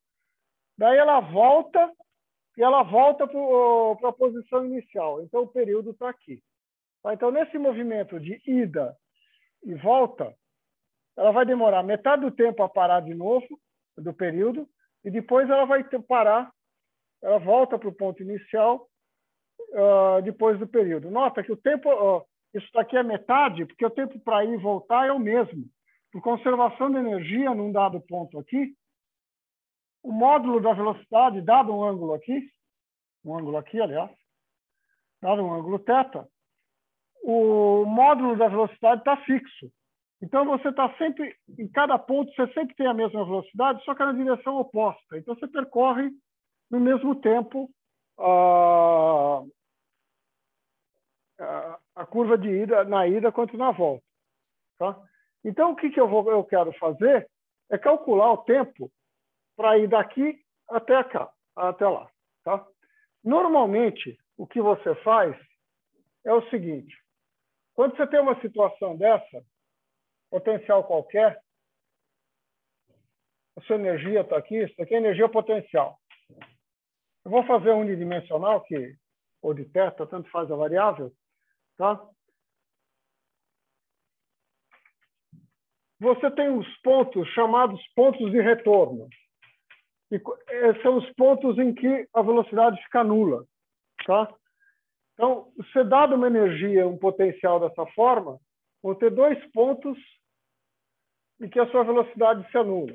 Speaker 1: Daí ela volta e ela volta para a posição inicial. Então, o período está aqui. Tá? Então, nesse movimento de ida e volta, ela vai demorar metade do tempo a parar de novo, do período, e depois ela vai parar, ela volta para o ponto inicial depois do período. Nota que o tempo, isso daqui é metade, porque o tempo para ir e voltar é o mesmo. Por conservação de energia, num dado ponto aqui, o módulo da velocidade, dado um ângulo aqui, aliás, dado um ângulo θ, o módulo da velocidade está fixo. Então, você está sempre, em cada ponto, você sempre tem a mesma velocidade, só que na direção oposta. Então, você percorre no mesmo tempo a curva de ida, na ida quanto na volta. Tá? Então, o que eu quero fazer é calcular o tempo para ir daqui até cá, até lá. Tá? Normalmente, o que você faz é o seguinte: quando você tem uma situação dessa, potencial qualquer, a sua energia está aqui, isso aqui é energia potencial. Eu vou fazer unidimensional, ou de θ, tanto faz a variável. Tá? Você tem os pontos chamados pontos de retorno. E são os pontos em que a velocidade fica nula. Tá? Então, se dado uma energia, um potencial dessa forma, vão ter dois pontos em que a sua velocidade se anula.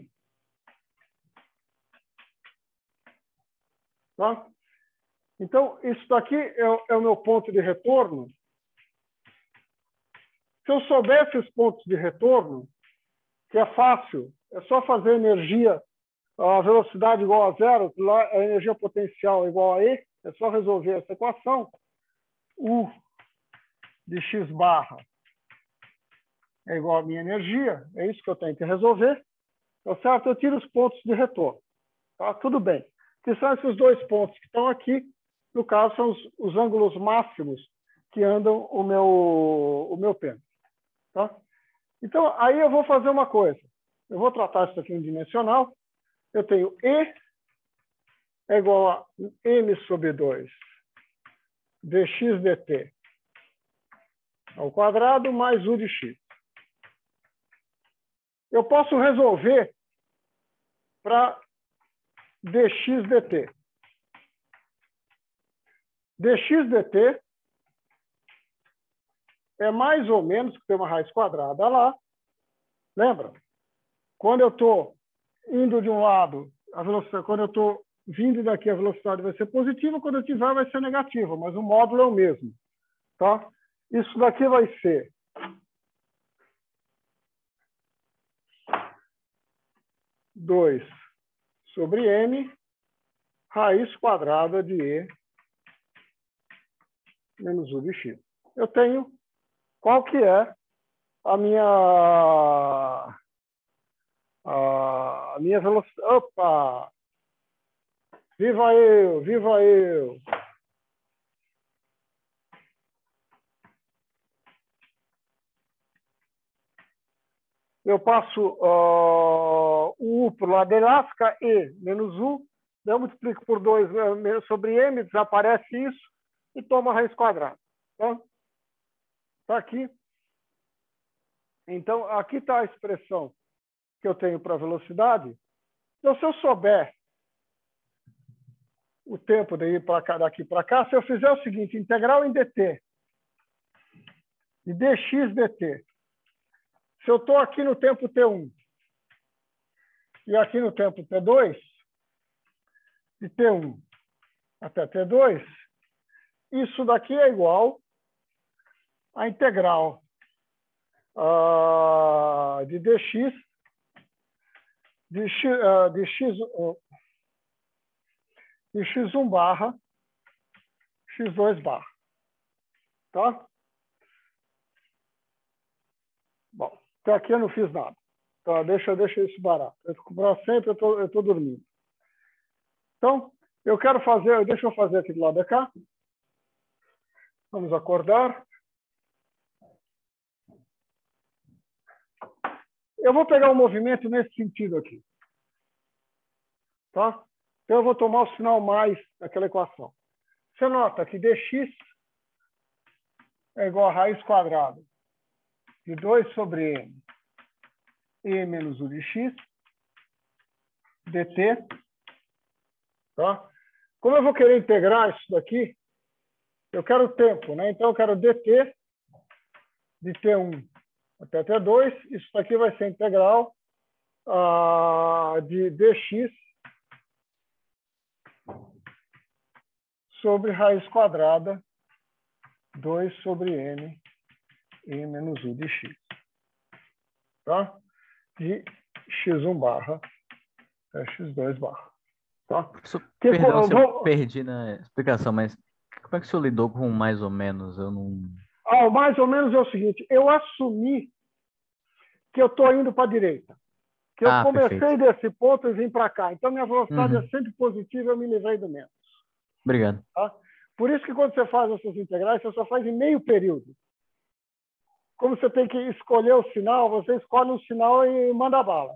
Speaker 1: Tá? Então, isso daqui é o meu ponto de retorno. Se eu soubesse os pontos de retorno, que é fácil, é só fazer energia, a velocidade igual a zero, a energia potencial igual a E, é só resolver essa equação. U de x barra é igual a minha energia, é isso que eu tenho que resolver. Tá certo? Eu tiro os pontos de retorno. Tá? Tudo bem. Que são esses dois pontos que estão aqui, no caso, são os ângulos máximos que andam o meu pêndulo. Tá? Então, aí eu vou fazer uma coisa. Eu vou tratar isso aqui em dimensional. Eu tenho E é igual a m sobre 2 dx dt ao quadrado mais u de x. Eu posso resolver para dx dt. dx dt é mais ou menos, que tem uma raiz quadrada lá. Lembra? Quando eu estou indo de um lado, quando eu estou vindo daqui, a velocidade vai ser positiva, quando eu estiver, vai ser negativa, mas o módulo é o mesmo. Tá? Isso daqui vai ser dois sobre m, raiz quadrada de e menos u de x. Eu tenho qual que é a minha velocidade. Opa! Viva eu! Viva eu! Eu passo o U para o lado elástica, E menos U, eu multiplico por 2 sobre M, desaparece isso, e toma a raiz quadrada. Tá? está aqui. Então, aqui está a expressão que eu tenho para a velocidade. Então, se eu souber o tempo de ir daqui para cá, se eu fizer o seguinte, integral em dt, de dx dt, se eu estou aqui no tempo t1 e aqui no tempo t2, de t1 até t2, isso daqui é igual a integral de dx de x1 barra x2 barra. Tá? Bom, até aqui eu não fiz nada. Tá, deixa isso barato. Para sempre eu estou dormindo. Então, eu quero fazer, deixa eu fazer aqui do lado de cá. Vamos acordar. Eu vou pegar um movimento nesse sentido aqui. Tá? Então, eu vou tomar o sinal mais daquela equação. Você nota que dx é igual a raiz quadrada de 2 sobre m, e menos u de x, dt. Tá? Como eu vou querer integrar isso daqui, eu quero o tempo, né? Então, eu quero dt de t1 até t2. Isso daqui vai ser integral de dx sobre raiz quadrada 2 sobre n e menos u de x. Tá? De x1 barra até x2 barra. Tá?
Speaker 10: Perdão se eu perdi na explicação, mas como é que o senhor lidou com mais ou menos? Eu não...
Speaker 1: O mais ou menos é o seguinte, eu assumi que eu estou indo para a direita. Que eu comecei
Speaker 10: perfeito.
Speaker 1: desse ponto e vim para cá. Então, minha velocidade é sempre positiva, eu me livrei do menos.
Speaker 10: Obrigado.
Speaker 1: Tá? Por isso que quando você faz essas integrais, você só faz em meio período. Como você tem que escolher o sinal, você escolhe um sinal e manda bala.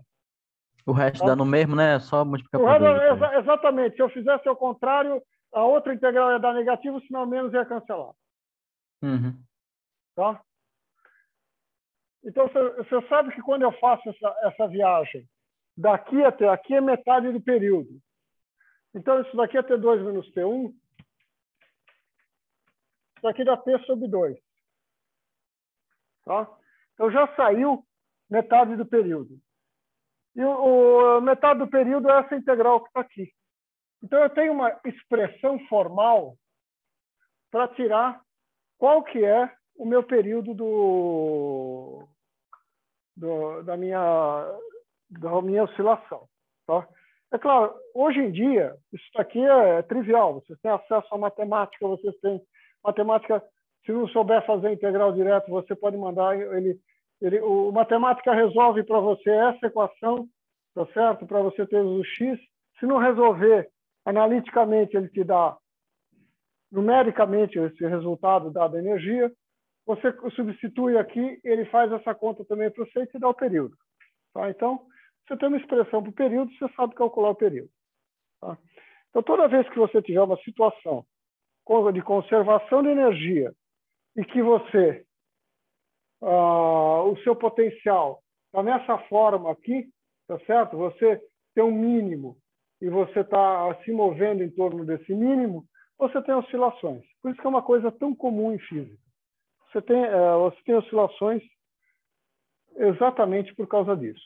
Speaker 10: O resto dá no mesmo, né? É só multiplicar por 2.
Speaker 1: Exatamente. Se eu fizesse ao contrário, a outra integral ia dar negativo, o sinal menos ia cancelar. Tá? Então, você sabe que quando eu faço essa viagem, daqui até aqui é metade do período. Então, isso daqui é T2 menos T1. Isso daqui dá T sobre 2. Tá? Então, já saiu metade do período. E metade do período é essa integral que está aqui. Então, eu tenho uma expressão formal para tirar qual que é o meu período da minha oscilação. Tá? É claro, hoje em dia, isso aqui é trivial. Vocês têm acesso à matemática, vocês têm matemática. Se não souber fazer integral direto, você pode mandar o matemática resolve para você essa equação, tá certo? Para você ter o x. Se não resolver analiticamente, ele te dá numericamente esse resultado dado a energia. Você substitui aqui, ele faz essa conta também para você e te dá o período. Tá? Então, você tem uma expressão para o período, você sabe calcular o período. Tá? Então, toda vez que você tiver uma situação de conservação de energia e que você, o seu potencial está nessa forma aqui, tá certo? Você tem um mínimo e você está se movendo em torno desse mínimo, você tem oscilações. Por isso que é uma coisa tão comum em física. Você tem oscilações exatamente por causa disso.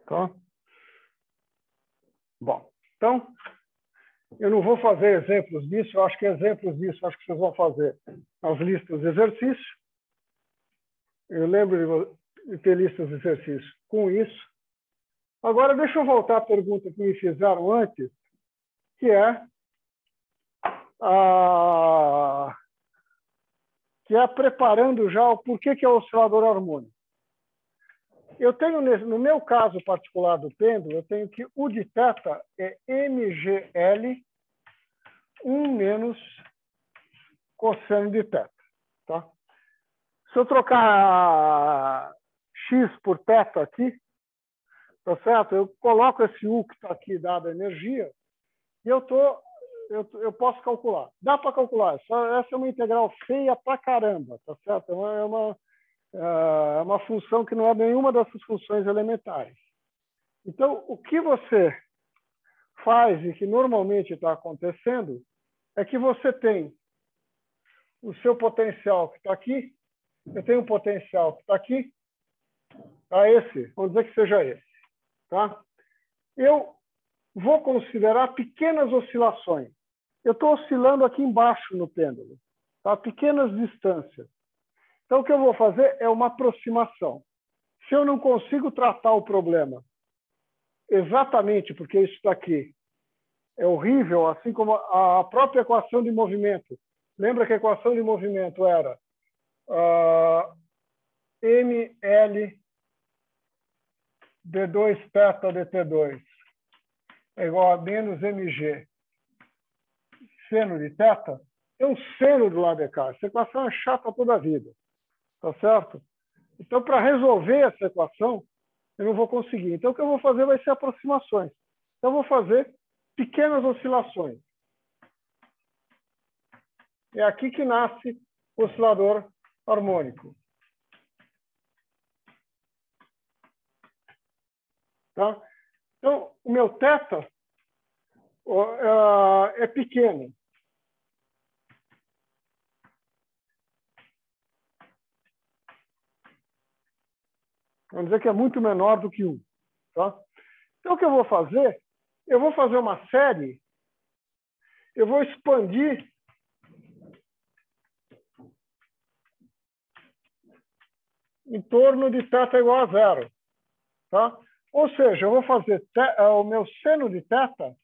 Speaker 1: Tá? Bom, então, eu não vou fazer exemplos disso, eu acho que exemplos disso acho que vocês vão fazer nas listas de exercício. Eu lembro de ter listas de exercício com isso. Agora, deixa eu voltar à pergunta que me fizeram antes, que é preparando já o porquê que é o oscilador harmônico. Eu tenho, no meu caso particular do pêndulo, eu tenho que U de θ é mgl 1 menos cosseno de θ. Tá? Se eu trocar x por θ aqui, tá certo? Eu coloco esse U que está aqui dado a energia e eu estou eu posso calcular. Dá para calcular. Essa é uma integral feia pra caramba, tá certo? É uma função que não é nenhuma dessas funções elementares. Então, o que você faz e que normalmente está acontecendo é que você tem o seu potencial que está aqui, eu tenho um potencial que está aqui, tá? Esse, vamos dizer que seja esse. Tá? Eu vou considerar pequenas oscilações. Eu estou oscilando aqui embaixo no pêndulo, tá? Pequenas distâncias. Então, o que eu vou fazer é uma aproximação. Se eu não consigo tratar o problema exatamente porque isso daqui é horrível, assim como a própria equação de movimento. Lembra que a equação de movimento era ml d2 θ dt2 é igual a menos mg seno de θ? Tem um seno do lado de cá. Essa equação é chata toda a vida. Tá certo? Então, para resolver essa equação, eu não vou conseguir. Então, o que eu vou fazer vai ser aproximações. Então, eu vou fazer pequenas oscilações. É aqui que nasce o oscilador harmônico. Tá? Então, o meu θ é pequeno. Vamos dizer que é muito menor do que 1. Tá? Então, o que eu vou fazer? Eu vou fazer uma série, eu vou expandir em torno de θ igual a 0. Tá? Ou seja, eu vou fazer o meu seno de θ,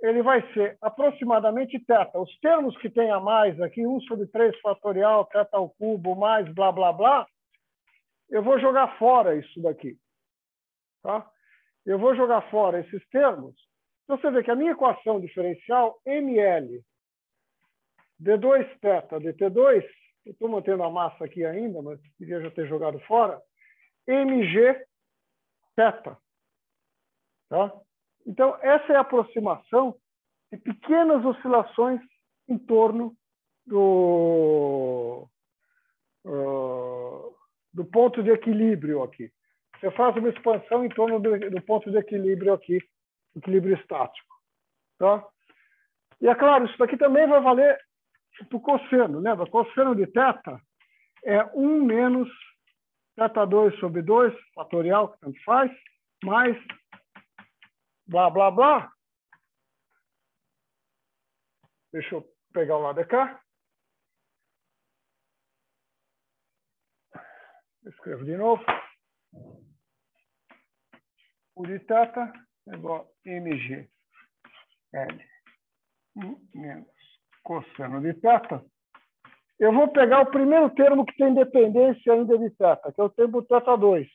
Speaker 1: ele vai ser aproximadamente θ. Os termos que tem a mais aqui, 1 sobre 3 fatorial, θ ao cubo, mais blá, blá, blá, eu vou jogar fora isso daqui. Tá? Eu vou jogar fora esses termos. Então, você vê que a minha equação diferencial, ml d2 θ dt2, eu estou mantendo a massa aqui ainda, mas queria já ter jogado fora, mg θ. Tá? Então, essa é a aproximação de pequenas oscilações em torno do ponto de equilíbrio aqui. Você faz uma expansão em torno do ponto de equilíbrio aqui, equilíbrio estático. Tá? E é claro, isso daqui também vai valer para o cosseno. Lembra? Cosseno de θ é 1 menos θ2 sobre 2, fatorial, que tanto faz, mais blá, blá, blá. Deixa eu pegar o lado de cá. Escrevo de novo. O de θ é igual a mg L menos cosseno de θ. Eu vou pegar o primeiro termo que tem dependência ainda de θ, que é o termo θ2.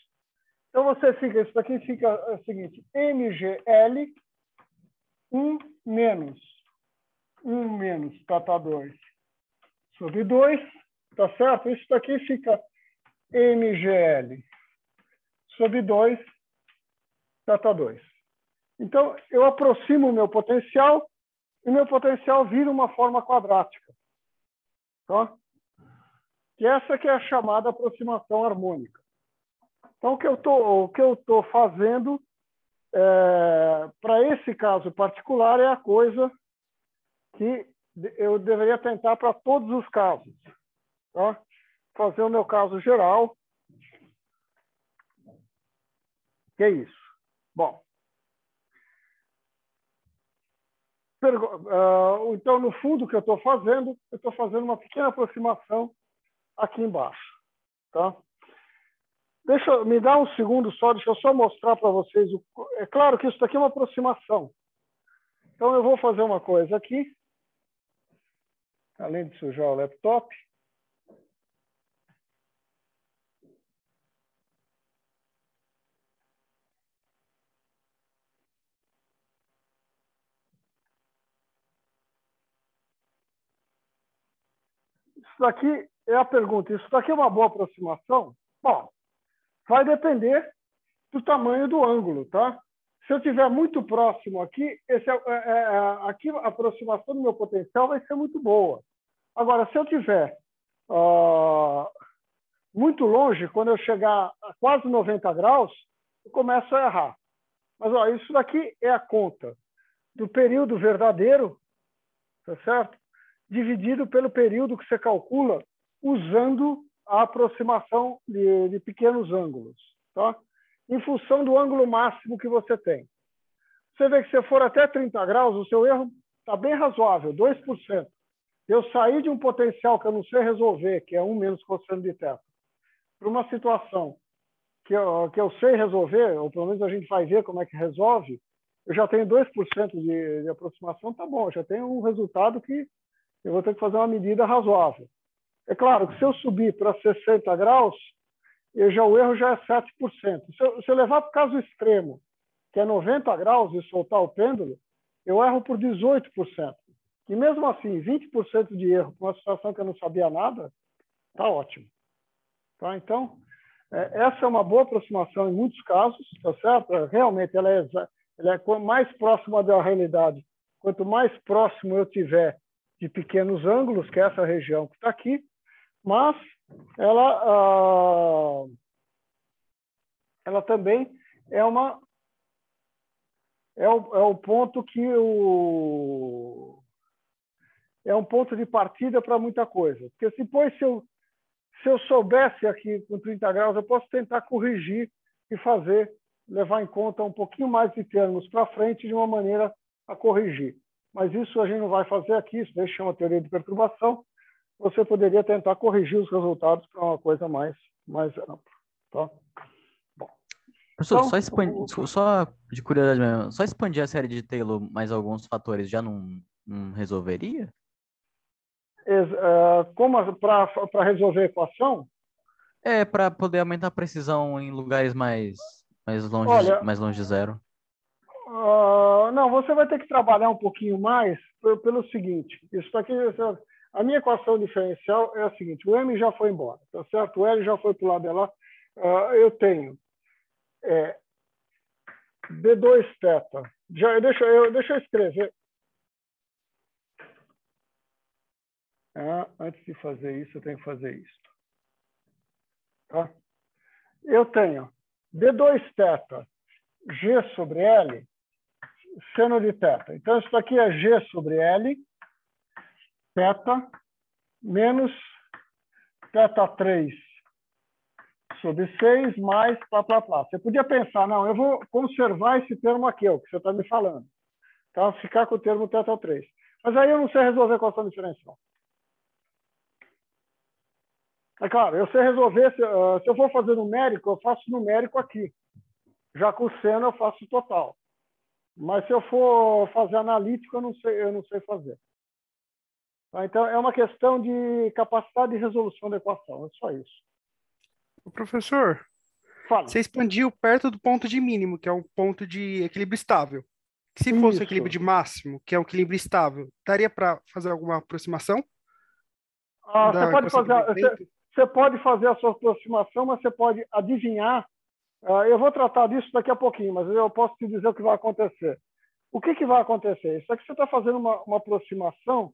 Speaker 1: Então, você fica, isso daqui fica o seguinte, mgl 1 menos θ2 sobre 2, tá certo? Isso daqui fica mgl sobre 2 θ2. Então, eu aproximo o meu potencial e o meu potencial vira uma forma quadrática. Tá? Que essa que é a chamada aproximação harmônica. Então, o que eu estou fazendo para esse caso particular é a coisa que eu deveria tentar para todos os casos. Tá? Fazer o meu caso geral. Que é isso. Bom. Então, no fundo, o que eu estou fazendo uma pequena aproximação aqui embaixo. Tá? Me dá um segundo só, deixa eu só mostrar para vocês. É claro que isso daqui é uma aproximação. Então, eu vou fazer uma coisa aqui, além de sujar o laptop. Isso daqui é a pergunta. Isso daqui é uma boa aproximação? Bom, vai depender do tamanho do ângulo, tá? Se eu estiver muito próximo aqui, aqui a aproximação do meu potencial vai ser muito boa. Agora, se eu estiver muito longe, quando eu chegar a quase 90 graus, eu começo a errar. Mas ó, isso daqui é a conta do período verdadeiro, tá certo? Dividido pelo período que você calcula usando a aproximação de pequenos ângulos, tá? Em função do ângulo máximo que você tem. Você vê que se for até 30 graus, o seu erro está bem razoável, 2%. Eu saí de um potencial que eu não sei resolver, que é 1 menos cosseno de θ, para uma situação que eu sei resolver, ou pelo menos a gente vai ver como é que resolve, eu já tenho 2% de aproximação, tá bom, eu já tenho um resultado que eu vou ter que fazer uma medida razoável. É claro que se eu subir para 60 graus, o erro já é 7%. Se eu levar para o caso extremo, que é 90 graus e soltar o pêndulo, eu erro por 18%. E mesmo assim, 20% de erro para uma situação que eu não sabia nada, está ótimo. Tá? Então, essa é uma boa aproximação em muitos casos, tá certo? Realmente, ela é mais próxima da realidade. Quanto mais próximo eu tiver de pequenos ângulos, que é essa região que está aqui, mas ela também é o ponto que é um ponto de partida para muita coisa. Porque depois, se eu soubesse aqui com 30 graus, eu posso tentar corrigir e levar em conta um pouquinho mais de termos para frente de uma maneira a corrigir. Mas isso a gente não vai fazer aqui, isso daí chama teoria de perturbação. Você poderia tentar corrigir os resultados para uma coisa mais ampla. Tá? Bom,
Speaker 10: professor,
Speaker 1: então,
Speaker 10: só de curiosidade mesmo, só expandir a série de Taylor mais alguns fatores já não resolveria?
Speaker 1: Como para resolver a equação?
Speaker 10: Para poder aumentar a precisão em lugares mais longe,
Speaker 1: Olha,
Speaker 10: mais longe de zero.
Speaker 1: Não, você vai ter que trabalhar um pouquinho mais pelo seguinte. Isso aqui, a minha equação diferencial é a seguinte: o M já foi embora, tá certo? O L já foi para o lado de lá. Eu tenho D2θ. Deixa eu escrever. Antes de fazer isso, eu tenho que fazer isso. Tá? Eu tenho D2θ G sobre L seno de θ. Então, isso aqui é G sobre L, θ, menos θ3 sobre 6, mais plá, plá, plá. Você podia pensar, não, eu vou conservar esse termo aqui, o que você está me falando. Tá? Ficar com o termo θ3. Mas aí eu não sei resolver a equação diferencial. É claro, eu sei resolver, se eu for fazer numérico, eu faço numérico aqui. Já com o seno eu faço total. Mas se eu for fazer analítico, eu não sei fazer. Tá? Então, é uma questão de capacidade de resolução da equação. É só isso.
Speaker 6: Professor,
Speaker 1: Fala.
Speaker 6: você expandiu perto do ponto de mínimo, que é um ponto de equilíbrio estável. Se fosse o equilíbrio de máximo, que é o equilíbrio estável, daria para fazer alguma aproximação?
Speaker 1: Você pode fazer a sua aproximação, mas você pode adivinhar. Eu vou tratar disso daqui a pouquinho, mas eu posso te dizer o que vai acontecer. O que vai acontecer? Isso aqui você está fazendo uma aproximação.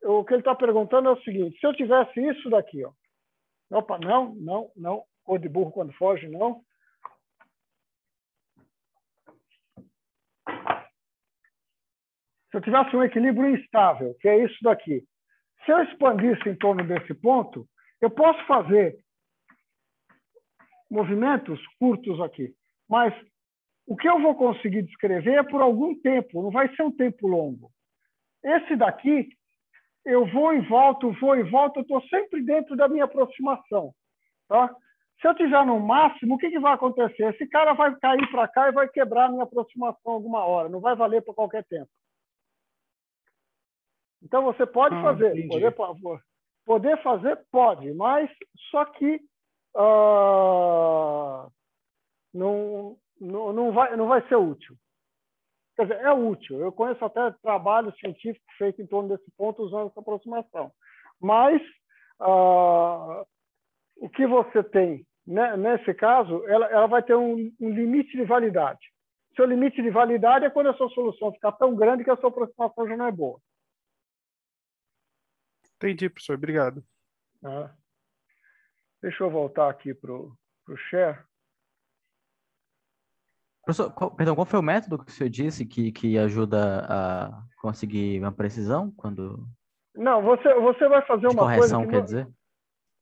Speaker 1: O que ele está perguntando é o seguinte: se eu tivesse isso daqui, ó. Opa, não. Cor de burro quando foge, não. Se eu tivesse um equilíbrio instável, que é isso daqui. Se eu expandisse em torno desse ponto, eu posso fazer movimentos curtos aqui, mas o que eu vou conseguir descrever é por algum tempo, não vai ser um tempo longo. Esse daqui, eu vou e volto, eu estou sempre dentro da minha aproximação. Tá? Se eu estiver no máximo, o que vai acontecer? Esse cara vai cair para cá e vai quebrar a minha aproximação alguma hora, não vai valer por qualquer tempo. Então, você pode fazer. Poder fazer, pode, mas só que não vai ser útil. Quer dizer, é útil. Eu conheço até trabalho científico feito em torno desse ponto usando essa aproximação. Mas o que você tem, né, nesse caso, ela vai ter um limite de validade. Seu limite de validade é quando a sua solução ficar tão grande que a sua aproximação já não é boa.
Speaker 6: Entendi, professor. Obrigado.
Speaker 1: Tá? Deixa eu voltar aqui para o share.
Speaker 10: Professor, perdão, qual foi o método que o senhor disse que ajuda a conseguir uma precisão quando...
Speaker 1: Não, você vai fazer
Speaker 10: De
Speaker 1: uma coisa
Speaker 10: correção,
Speaker 1: que
Speaker 10: quer dizer?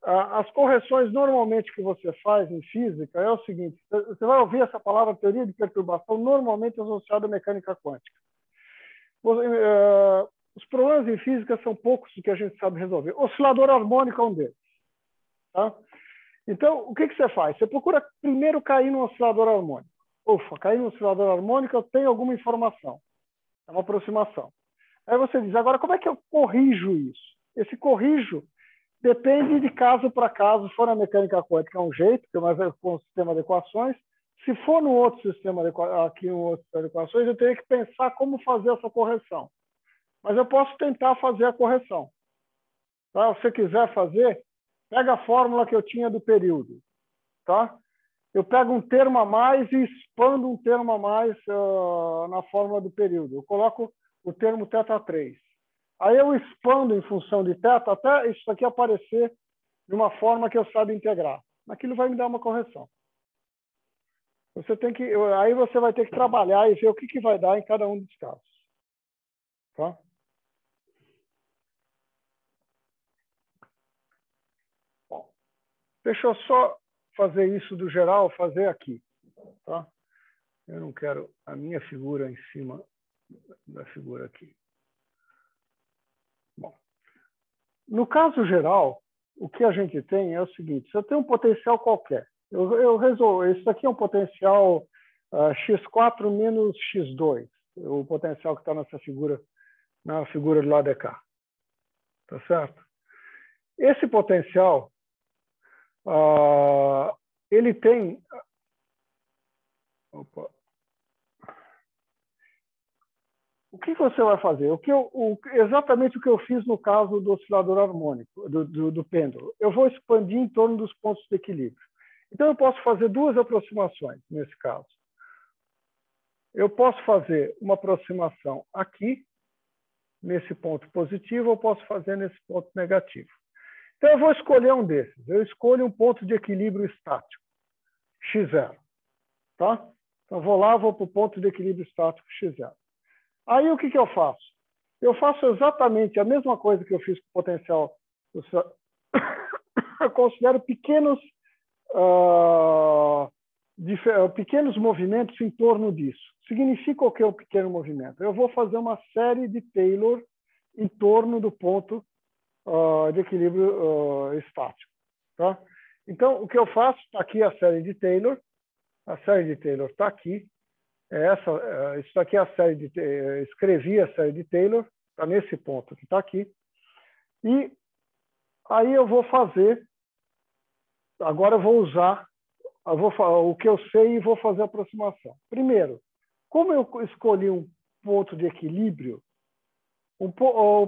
Speaker 1: as correções normalmente que você faz em física é o seguinte: você vai ouvir essa palavra teoria de perturbação normalmente associada à mecânica quântica. Os problemas em física são poucos que a gente sabe resolver. Oscilador harmônico é um deles. Tá? Então, o que você faz? Você procura primeiro cair no oscilador harmônico. Ufa, cair no oscilador harmônico, eu tenho alguma informação. É uma aproximação. Aí você diz, agora como é que eu corrijo isso? Esse corrijo depende de caso para caso. Se for na mecânica quântica é um jeito, que é mais com o sistema de equações. Se for no outro sistema de equações, eu teria que pensar como fazer essa correção. Mas eu posso tentar fazer a correção. Tá? Se você quiser fazer, pega a fórmula que eu tinha do período. Tá? Eu pego um termo a mais e expando um termo a mais na fórmula do período. Eu coloco o termo θ3. Aí eu expando em função de θ até isso aqui aparecer de uma forma que eu saiba integrar. Aquilo vai me dar uma correção. Aí você vai ter que trabalhar e ver o que vai dar em cada um dos casos. Tá? Bom, deixa eu só fazer isso do geral, fazer aqui. Tá? Eu não quero a minha figura em cima da figura aqui. Bom, no caso geral, o que a gente tem é o seguinte: se eu tenho um potencial qualquer, eu resolvo, isso aqui é um potencial x4 menos x2, o potencial que está nessa figura, na figura do lado de cá. Tá certo? Esse potencial, ele tem... Opa. O que você vai fazer? Exatamente o que eu fiz no caso do oscilador harmônico, do pêndulo. Eu vou expandir em torno dos pontos de equilíbrio. Então, eu posso fazer duas aproximações nesse caso. Eu posso fazer uma aproximação aqui, nesse ponto positivo, ou posso fazer nesse ponto negativo. Então, eu vou escolher um desses. Eu escolho um ponto de equilíbrio estático, x0. Tá? Então, vou para o ponto de equilíbrio estático x0. Aí, o que eu faço? Eu faço exatamente a mesma coisa que eu fiz com o potencial. Eu considero pequenos movimentos em torno disso. Significa o que é o pequeno movimento? Eu vou fazer uma série de Taylor em torno do ponto de equilíbrio estático. Tá? Então, o que eu faço? Está aqui a série de Taylor. A série de Taylor está aqui. Isso aqui é a série de... escrevi a série de Taylor. Está nesse ponto que está aqui. E aí eu vou fazer... Agora eu vou usar o que eu sei e vou fazer a aproximação. Primeiro, como eu escolhi um ponto de equilíbrio, o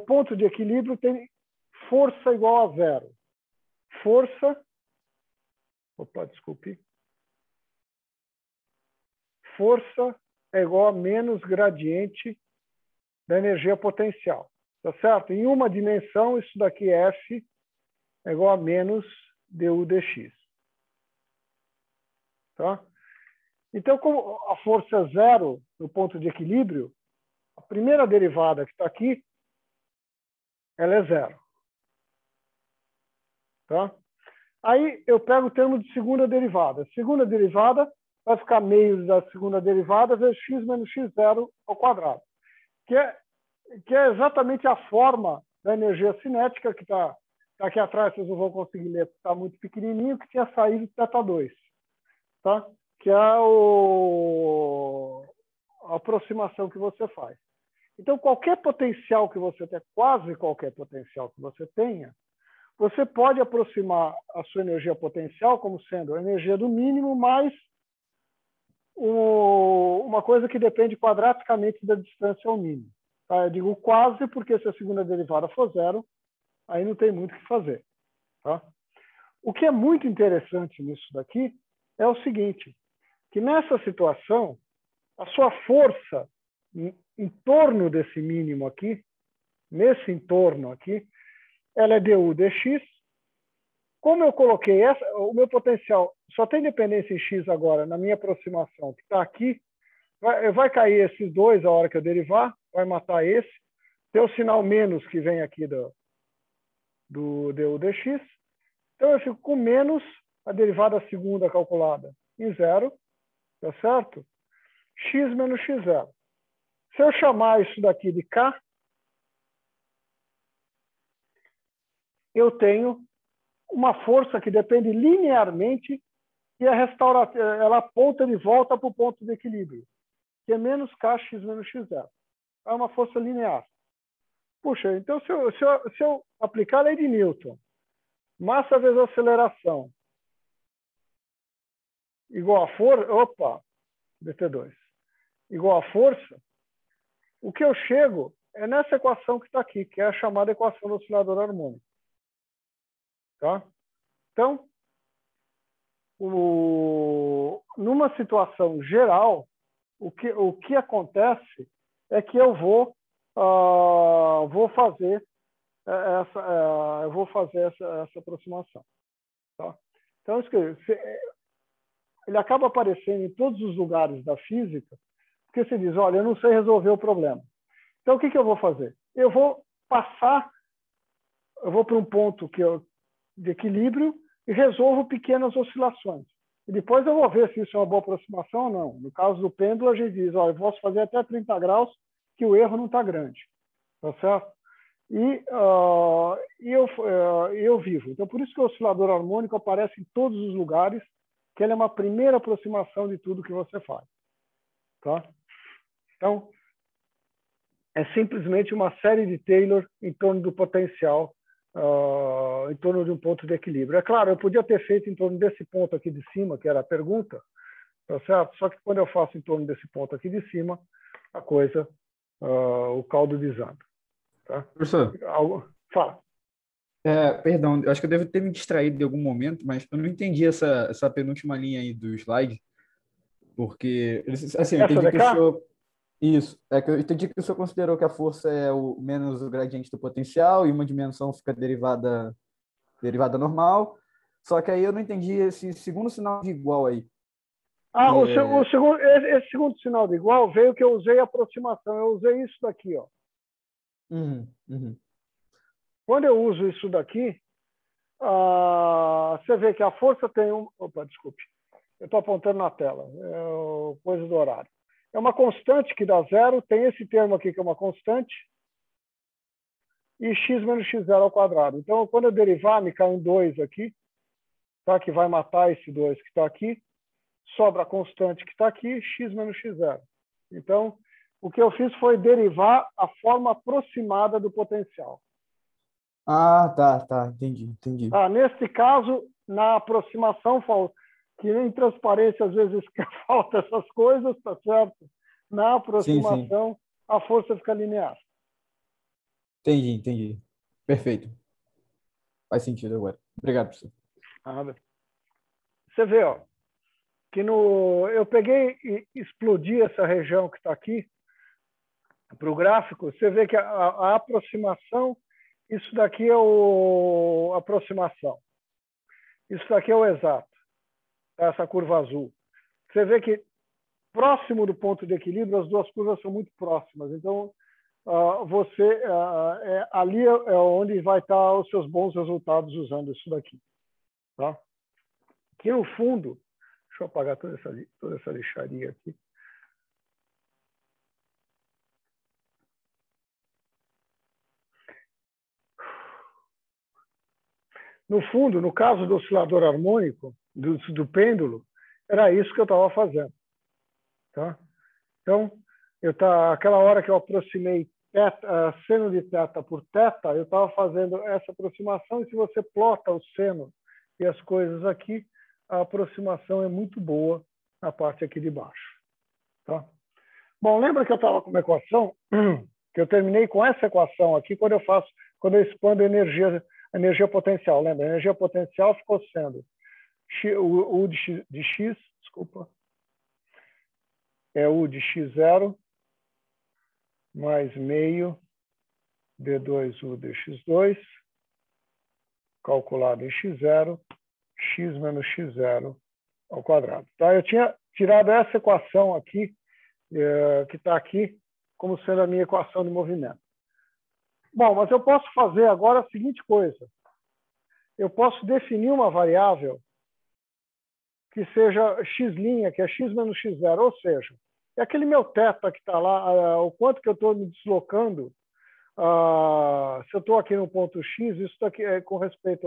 Speaker 1: ponto de equilíbrio tem força igual a zero. Força... Opa, desculpe. Força é igual a menos gradiente da energia potencial. Tá certo? Em uma dimensão, isso daqui F é igual a menos du dx. Tá? Então, como a força é zero no ponto de equilíbrio, a primeira derivada que está aqui, ela é zero. Tá? Aí eu pego o termo de segunda derivada. Segunda derivada vai ficar meio da segunda derivada vezes x menos x0 ao quadrado, que é exatamente a forma da energia cinética que está aqui atrás, vocês não vão conseguir ler, porque está muito pequenininho, que tinha saído θ2, tá? Que é a aproximação que você faz. Então, qualquer potencial que você tenha, quase qualquer potencial que você tenha, você pode aproximar a sua energia potencial como sendo a energia do mínimo mais uma coisa que depende quadraticamente da distância ao mínimo. Tá? Eu digo quase porque se a segunda derivada for zero, aí não tem muito o que fazer. Tá? O que é muito interessante nisso daqui é o seguinte, que nessa situação, a sua força em torno desse mínimo aqui, nesse entorno aqui, ela é du dx. Como eu coloquei o meu potencial só tem dependência em x agora, na minha aproximação, que está aqui, vai cair esses dois a hora que eu derivar, vai matar esse. Tem o sinal menos que vem aqui do du dx. Então, eu fico com menos a derivada segunda calculada em zero, tá certo? X menos x0. Se eu chamar isso daqui de K, eu tenho uma força que depende linearmente e ela aponta de volta para o ponto de equilíbrio, que é menos Kx menos x0. É uma força linear. Puxa, então se eu aplicar a lei de Newton, massa vezes aceleração, igual a força, dt2, igual a força, o que eu chego é nessa equação que está aqui, que é a chamada equação do oscilador harmônico. Tá? Então, numa situação geral, o que acontece é que eu vou fazer essa aproximação. Tá? Então, ele acaba aparecendo em todos os lugares da física, porque você diz, olha, eu não sei resolver o problema. Então, o que eu vou fazer? Eu vou para um ponto de equilíbrio e resolvo pequenas oscilações. E depois eu vou ver se isso é uma boa aproximação ou não. No caso do pêndulo, a gente diz, olha, eu posso fazer até 30 graus, que o erro não está grande. Tá certo? E eu vivo. Então, por isso que o oscilador harmônico aparece em todos os lugares, que ele é uma primeira aproximação de tudo que você faz. Tá? Então, é simplesmente uma série de Taylor em torno do potencial, em torno de um ponto de equilíbrio. É claro, eu podia ter feito em torno desse ponto aqui de cima, que era a pergunta, tá certo? Só que quando eu faço em torno desse ponto aqui de cima, a coisa, o caldo desanda. Tá?
Speaker 8: Professor,
Speaker 1: fala.
Speaker 8: Perdão, eu acho que eu devo ter me distraído em algum momento, mas eu não entendi essa penúltima linha aí do slide, porque, assim, eu entendi que o senhor... Isso, é que eu entendi que o senhor considerou que a força é o menos o gradiente do potencial e uma dimensão fica derivada normal, só que aí eu não entendi esse segundo sinal de igual aí.
Speaker 1: Esse segundo sinal de igual veio que eu usei a aproximação, eu usei isso daqui, ó. Quando eu uso isso daqui, você vê que a força tem desculpe, eu estou apontando na tela, coisa do horário. É uma constante que dá zero, tem esse termo aqui que é uma constante, e x menos x0 ao quadrado. Então, quando eu derivar, me cai um 2 aqui, tá? Que vai matar esse 2 que está aqui, sobra a constante que está aqui, x menos x0. Então, o que eu fiz foi derivar a forma aproximada do potencial.
Speaker 8: Tá, entendi.
Speaker 1: Neste caso, na aproximação, que em transparência às vezes falta essas coisas, tá certo? Na aproximação, sim. A força fica linear.
Speaker 8: Entendi. Perfeito. Faz sentido agora. Obrigado, professor.
Speaker 1: Você vê, ó, que eu peguei e explodi essa região que está aqui para o gráfico. Você vê que a aproximação, isso daqui é a aproximação. Isso daqui é o exato. Essa curva azul. Você vê que próximo do ponto de equilíbrio, as duas curvas são muito próximas. Então, ali é onde vai estar os seus bons resultados usando isso daqui. Tá? Aqui no fundo, deixa eu apagar toda essa lixaria aqui. No fundo, no caso do oscilador harmônico, do pêndulo, era isso que eu estava fazendo. Tá? Então, aquela hora que eu aproximei seno de θ por θ, eu estava fazendo essa aproximação, e se você plota o seno e as coisas aqui, a aproximação é muito boa na parte aqui de baixo. Tá? Bom, lembra que eu estava com uma equação, que eu terminei com essa equação aqui, quando eu expando a energia potencial. Lembra? A energia potencial ficou sendo U de x, desculpa, é U de x0 mais meio d2U de x2, calculado em x0, x menos x0 ao quadrado. Tá? Eu tinha tirado essa equação aqui, que está aqui, como sendo a minha equação de movimento. Bom, mas eu posso fazer agora a seguinte coisa. Eu posso definir uma variável que seja x', que é x menos x0, ou seja, é aquele meu θ que está lá, o quanto que eu estou me deslocando. Se eu estou aqui no ponto x, isso daqui é com respeito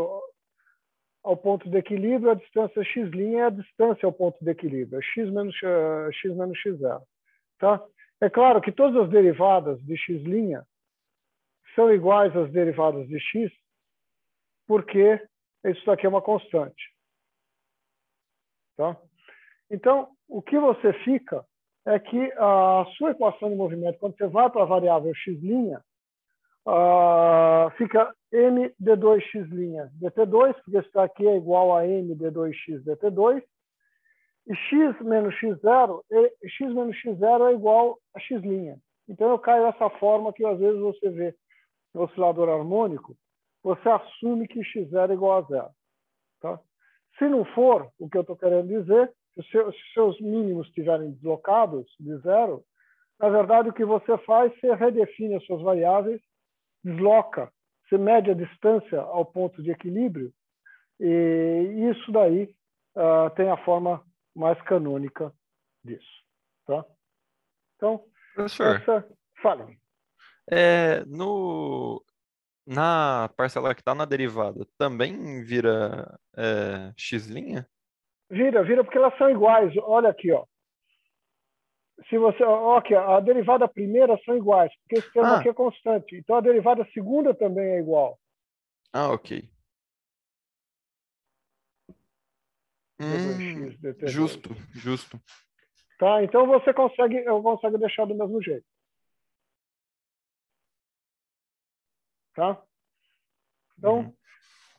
Speaker 1: ao ponto de equilíbrio, a distância x' é a distância ao ponto de equilíbrio, é x menos x0. Tá? É claro que todas as derivadas de x' são iguais às derivadas de x, porque isso daqui é uma constante. Tá? Então, o que você fica é que a sua equação de movimento, quando você vai para a variável x', fica m d2x' dt2, porque isso daqui é igual a m d2x dt2, e x menos x0 é igual a x'. Então, eu caio dessa forma que, às vezes, você vê no oscilador harmônico, você assume que x0 é igual a zero. Tá? Se não for, o que eu estou querendo dizer, se seus mínimos estiverem deslocados de zero, na verdade, o que você faz, você redefine as suas variáveis, desloca, você mede a distância ao ponto de equilíbrio, e isso daí tem a forma mais canônica disso. Tá? Então,
Speaker 5: Professor,
Speaker 1: fale.
Speaker 5: Na parcela que está na derivada, também vira x'?
Speaker 1: Vira, porque elas são iguais. Olha aqui, ó. Se você, aqui, a derivada primeira são iguais, porque esse termo aqui é constante. Então a derivada segunda também é igual.
Speaker 5: Ok.
Speaker 1: D2x, dt2.
Speaker 5: Justo.
Speaker 1: Tá? Então você consegue deixar do mesmo jeito. Tá?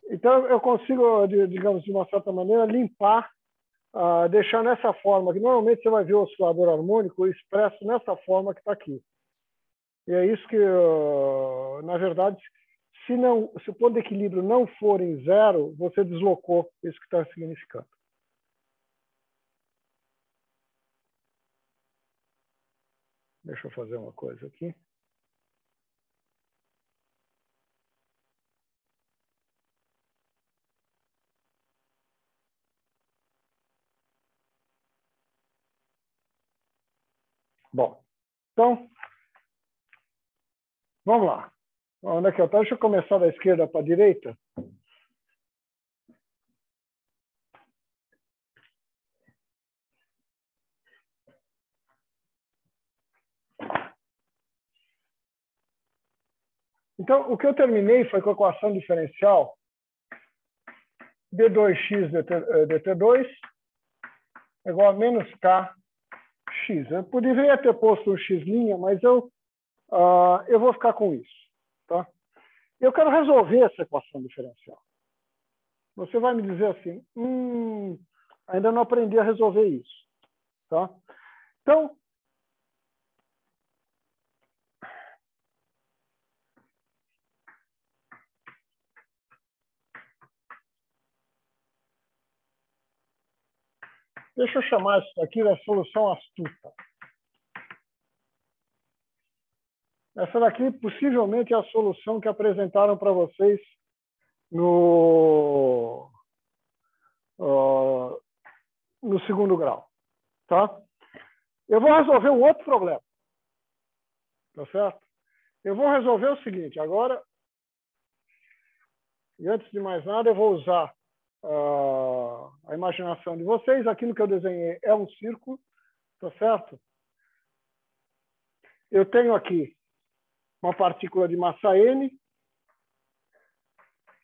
Speaker 1: Então eu consigo, digamos, de uma certa maneira, limpar, deixar nessa forma, que normalmente você vai ver o oscilador harmônico expresso nessa forma que está aqui. E é isso que, na verdade, se o ponto de equilíbrio não for em zero, você deslocou isso que está significando. Deixa eu fazer uma coisa aqui. Bom, então, vamos lá. Onde é que eu estou? Deixa eu começar da esquerda para a direita. Então, o que eu terminei foi com a equação diferencial d2x dt2 é igual a menos kx. Eu poderia ter posto um x', mas eu vou ficar com isso. Tá? Eu quero resolver essa equação diferencial. Você vai me dizer assim, ainda não aprendi a resolver isso. Tá? Então, deixa eu chamar isso aqui da solução astuta. Essa daqui possivelmente é a solução que apresentaram para vocês no segundo grau. Tá? Eu vou resolver um outro problema. Tá certo? Eu vou resolver o seguinte, agora, e antes de mais nada, eu vou usar a imaginação de vocês. Aquilo que eu desenhei é um círculo, tá certo? Eu tenho aqui uma partícula de massa n,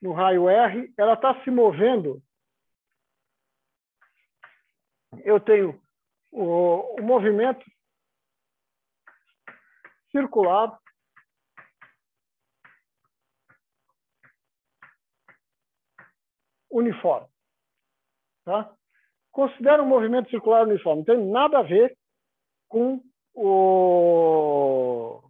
Speaker 1: no raio R, ela está se movendo. Eu tenho o movimento circular uniforme. Tá? Considera um movimento circular uniforme. Não tem nada a ver com o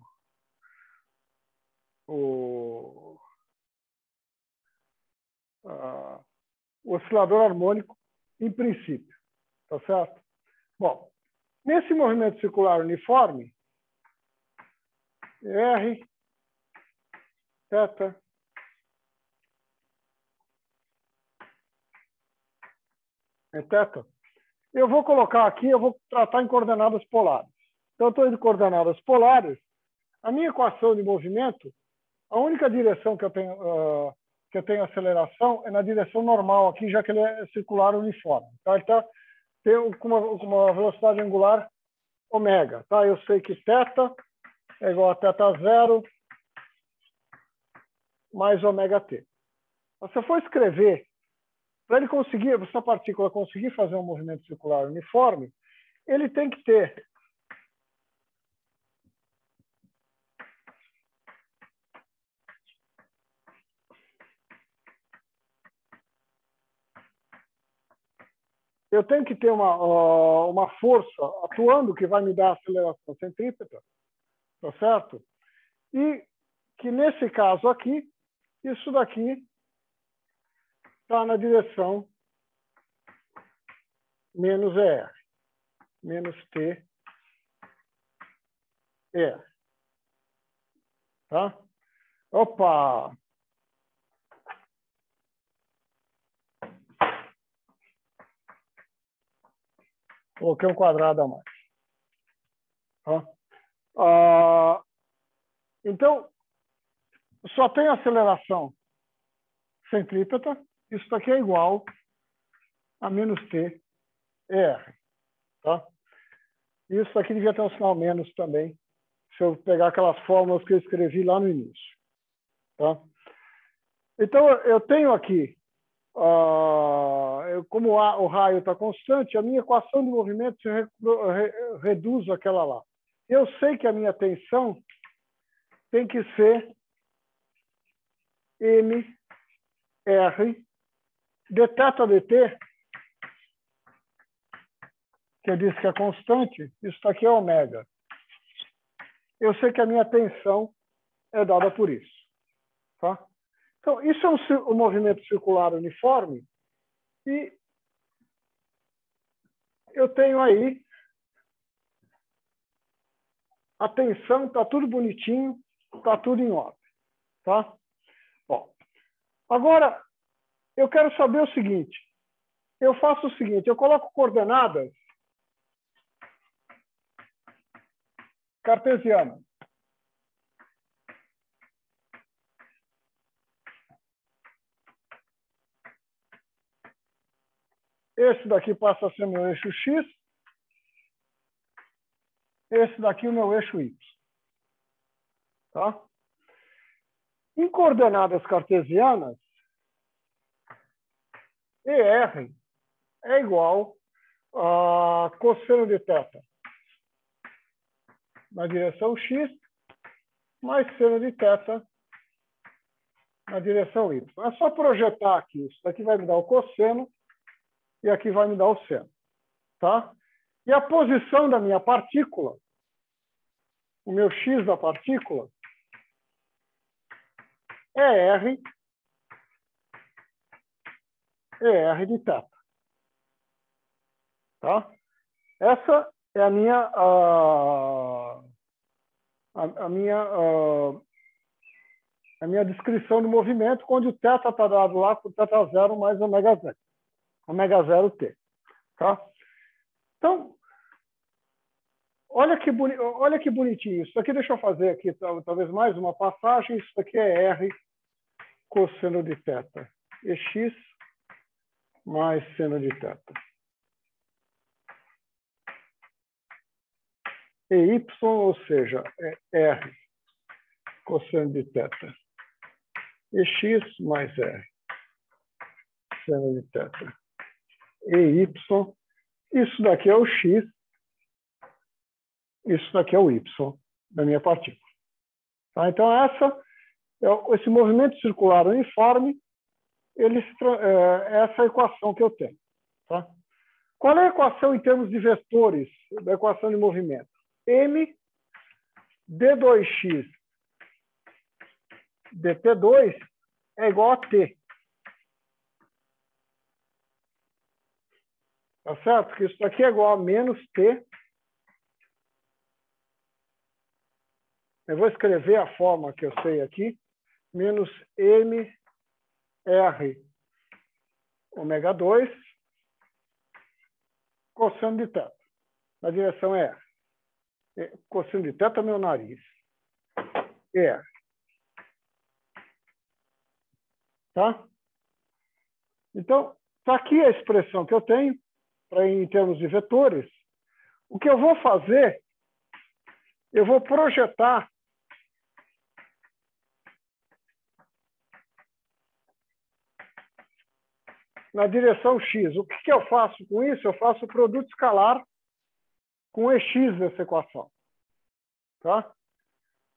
Speaker 1: oscilador harmônico em princípio, tá certo? Bom, nesse movimento circular uniforme, R, θ, é θ, eu vou colocar aqui, eu vou tratar em coordenadas polares. Então, eu estou em coordenadas polares, a minha equação de movimento, a única direção que eu tenho aceleração é na direção normal aqui, já que ele é circular uniforme. Tá? Então, tem uma velocidade angular ômega. Tá? Eu sei que θ é igual a θ0 mais ômega t. Se você for escrever, para ele conseguir, essa partícula conseguir fazer um movimento circular uniforme, ele tem que ter uma força atuando que vai me dar aceleração centrípeta, tá certo? E que nesse caso aqui, isso daqui está na direção menos ER, menos T, ER. Tá? Opa! Coloquei um quadrado a mais. Tá? Então, só tem aceleração centrípeta. Isso daqui é igual a menos T ER. Tá? Isso daqui devia ter um sinal menos também, se eu pegar aquelas fórmulas que eu escrevi lá no início. Tá? Então, eu tenho aqui, como o raio está constante, a minha equação de movimento se reduz àquela lá. Eu sei que a minha tensão tem que ser MR de θ dt, que eu disse que é constante, isso aqui é ômega. Eu sei que a minha tensão é dada por isso. Tá? Então, isso é um movimento circular uniforme e eu tenho aí a tensão, está tudo bonitinho, está tudo em ordem. Tá? Bom, agora, eu quero saber o seguinte. Eu faço o seguinte, eu coloco coordenadas cartesianas. Esse daqui passa a ser meu eixo X. Esse daqui é o meu eixo Y. Tá? Em coordenadas cartesianas, ER é igual a cosseno de θ na direção X mais seno de θ na direção Y. É só projetar aqui. Isso daqui vai me dar o cosseno e aqui vai me dar o seno. Tá? E a posição da minha partícula, o meu X da partícula, é R de θ. Tá? Essa é a minha descrição do movimento, onde o θ está dado lá por θ0 mais ômega 0 t. Tá? Então, olha que bonitinho. Isso aqui, deixa eu fazer aqui talvez mais uma passagem. Isso aqui é R cosseno de θ. E X mais seno de θ. E Y, ou seja, é R cosseno de θ. E X mais R seno de θ. E Y, isso daqui é o X, isso daqui é o Y da minha partícula. Tá? Então, esse movimento circular uniforme, essa é a equação que eu tenho. Tá? Qual é a equação em termos de vetores da equação de movimento? M d2x dt2 é igual a t. Tá certo? Porque isso aqui é igual a menos t. Eu vou escrever a forma que eu sei aqui. Menos m r ômega 2 cosseno de θ. A direção é R. Cosseno de θ é meu nariz. R. Tá? Então, está aqui a expressão que eu tenho em termos de vetores. O que eu vou fazer, eu vou projetar na direção x. O que eu faço com isso? Eu faço o produto escalar com EX dessa equação. Tá?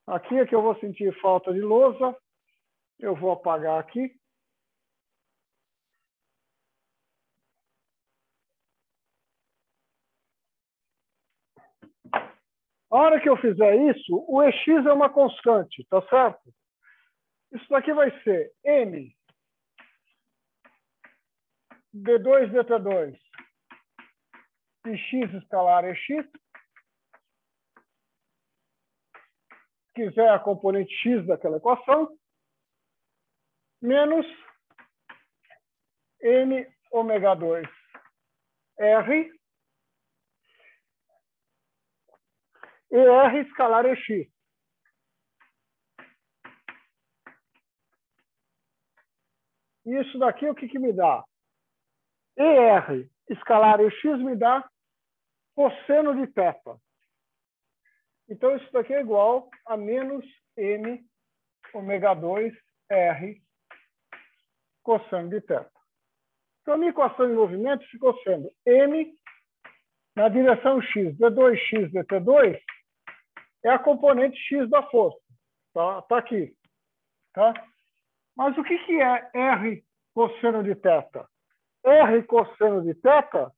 Speaker 1: Aqui é que eu vou sentir falta de lousa. Eu vou apagar aqui. A hora que eu fizer isso, o EX é uma constante, tá certo? Isso daqui vai ser M d2 dt2 e x escalar EX. Se quiser a componente x daquela equação, menos m ômega 2 r e r escalar EX. Isso daqui o que me dá? ER escalar EX me dá cosseno de θ. Então, isso daqui é igual a menos m ômega 2 r cosseno de θ. Então, a minha equação de movimento ficou sendo m na direção x, d2x dt2 é a componente x da força. Tá aqui. Tá? Mas o que é r cosseno de θ? R cosseno de θ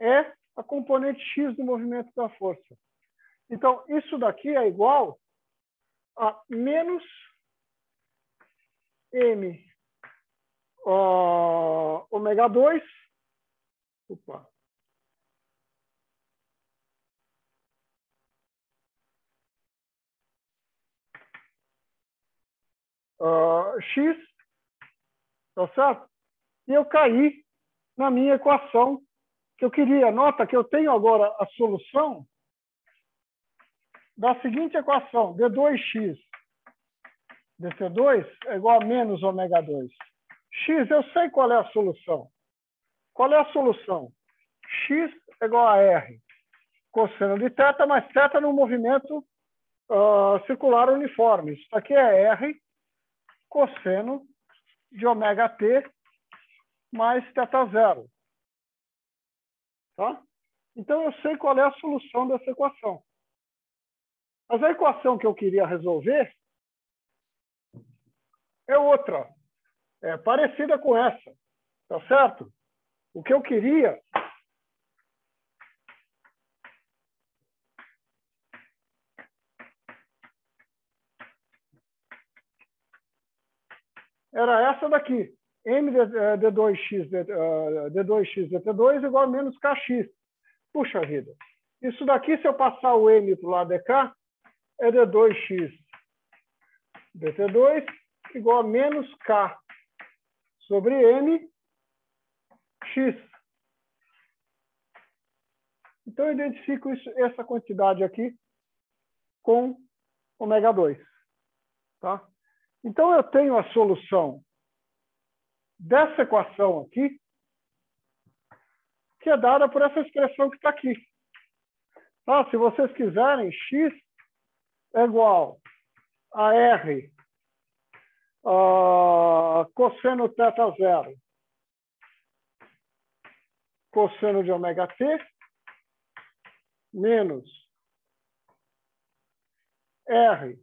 Speaker 1: é a componente x do movimento da força. Então, isso daqui é igual a menos m ômega 2 x, tá certo? E eu caí na minha equação que eu queria. Nota que eu tenho agora a solução da seguinte equação: d2x dt2 é igual a menos ômega 2. X, eu sei qual é a solução. Qual é a solução? X é igual a R cosseno de θ, mas θ no movimento circular uniforme. Isso aqui é R cosseno de ômega t mais θ0. Tá? Então, eu sei qual é a solução dessa equação. Mas a equação que eu queria resolver é outra. É parecida com essa. Tá certo? O que eu queria era essa daqui. M d2x dt2 igual a menos kx. Puxa vida. Isso daqui, se eu passar o m para o lado de cá, é d2x dt2 igual a menos k sobre m x. Então, eu identifico essa quantidade aqui com ômega 2. Tá? Então, eu tenho a solução dessa equação aqui, que é dada por essa expressão que está aqui. Tá? Se vocês quiserem, x é igual a r cosseno θ0 cosseno de ômega t menos r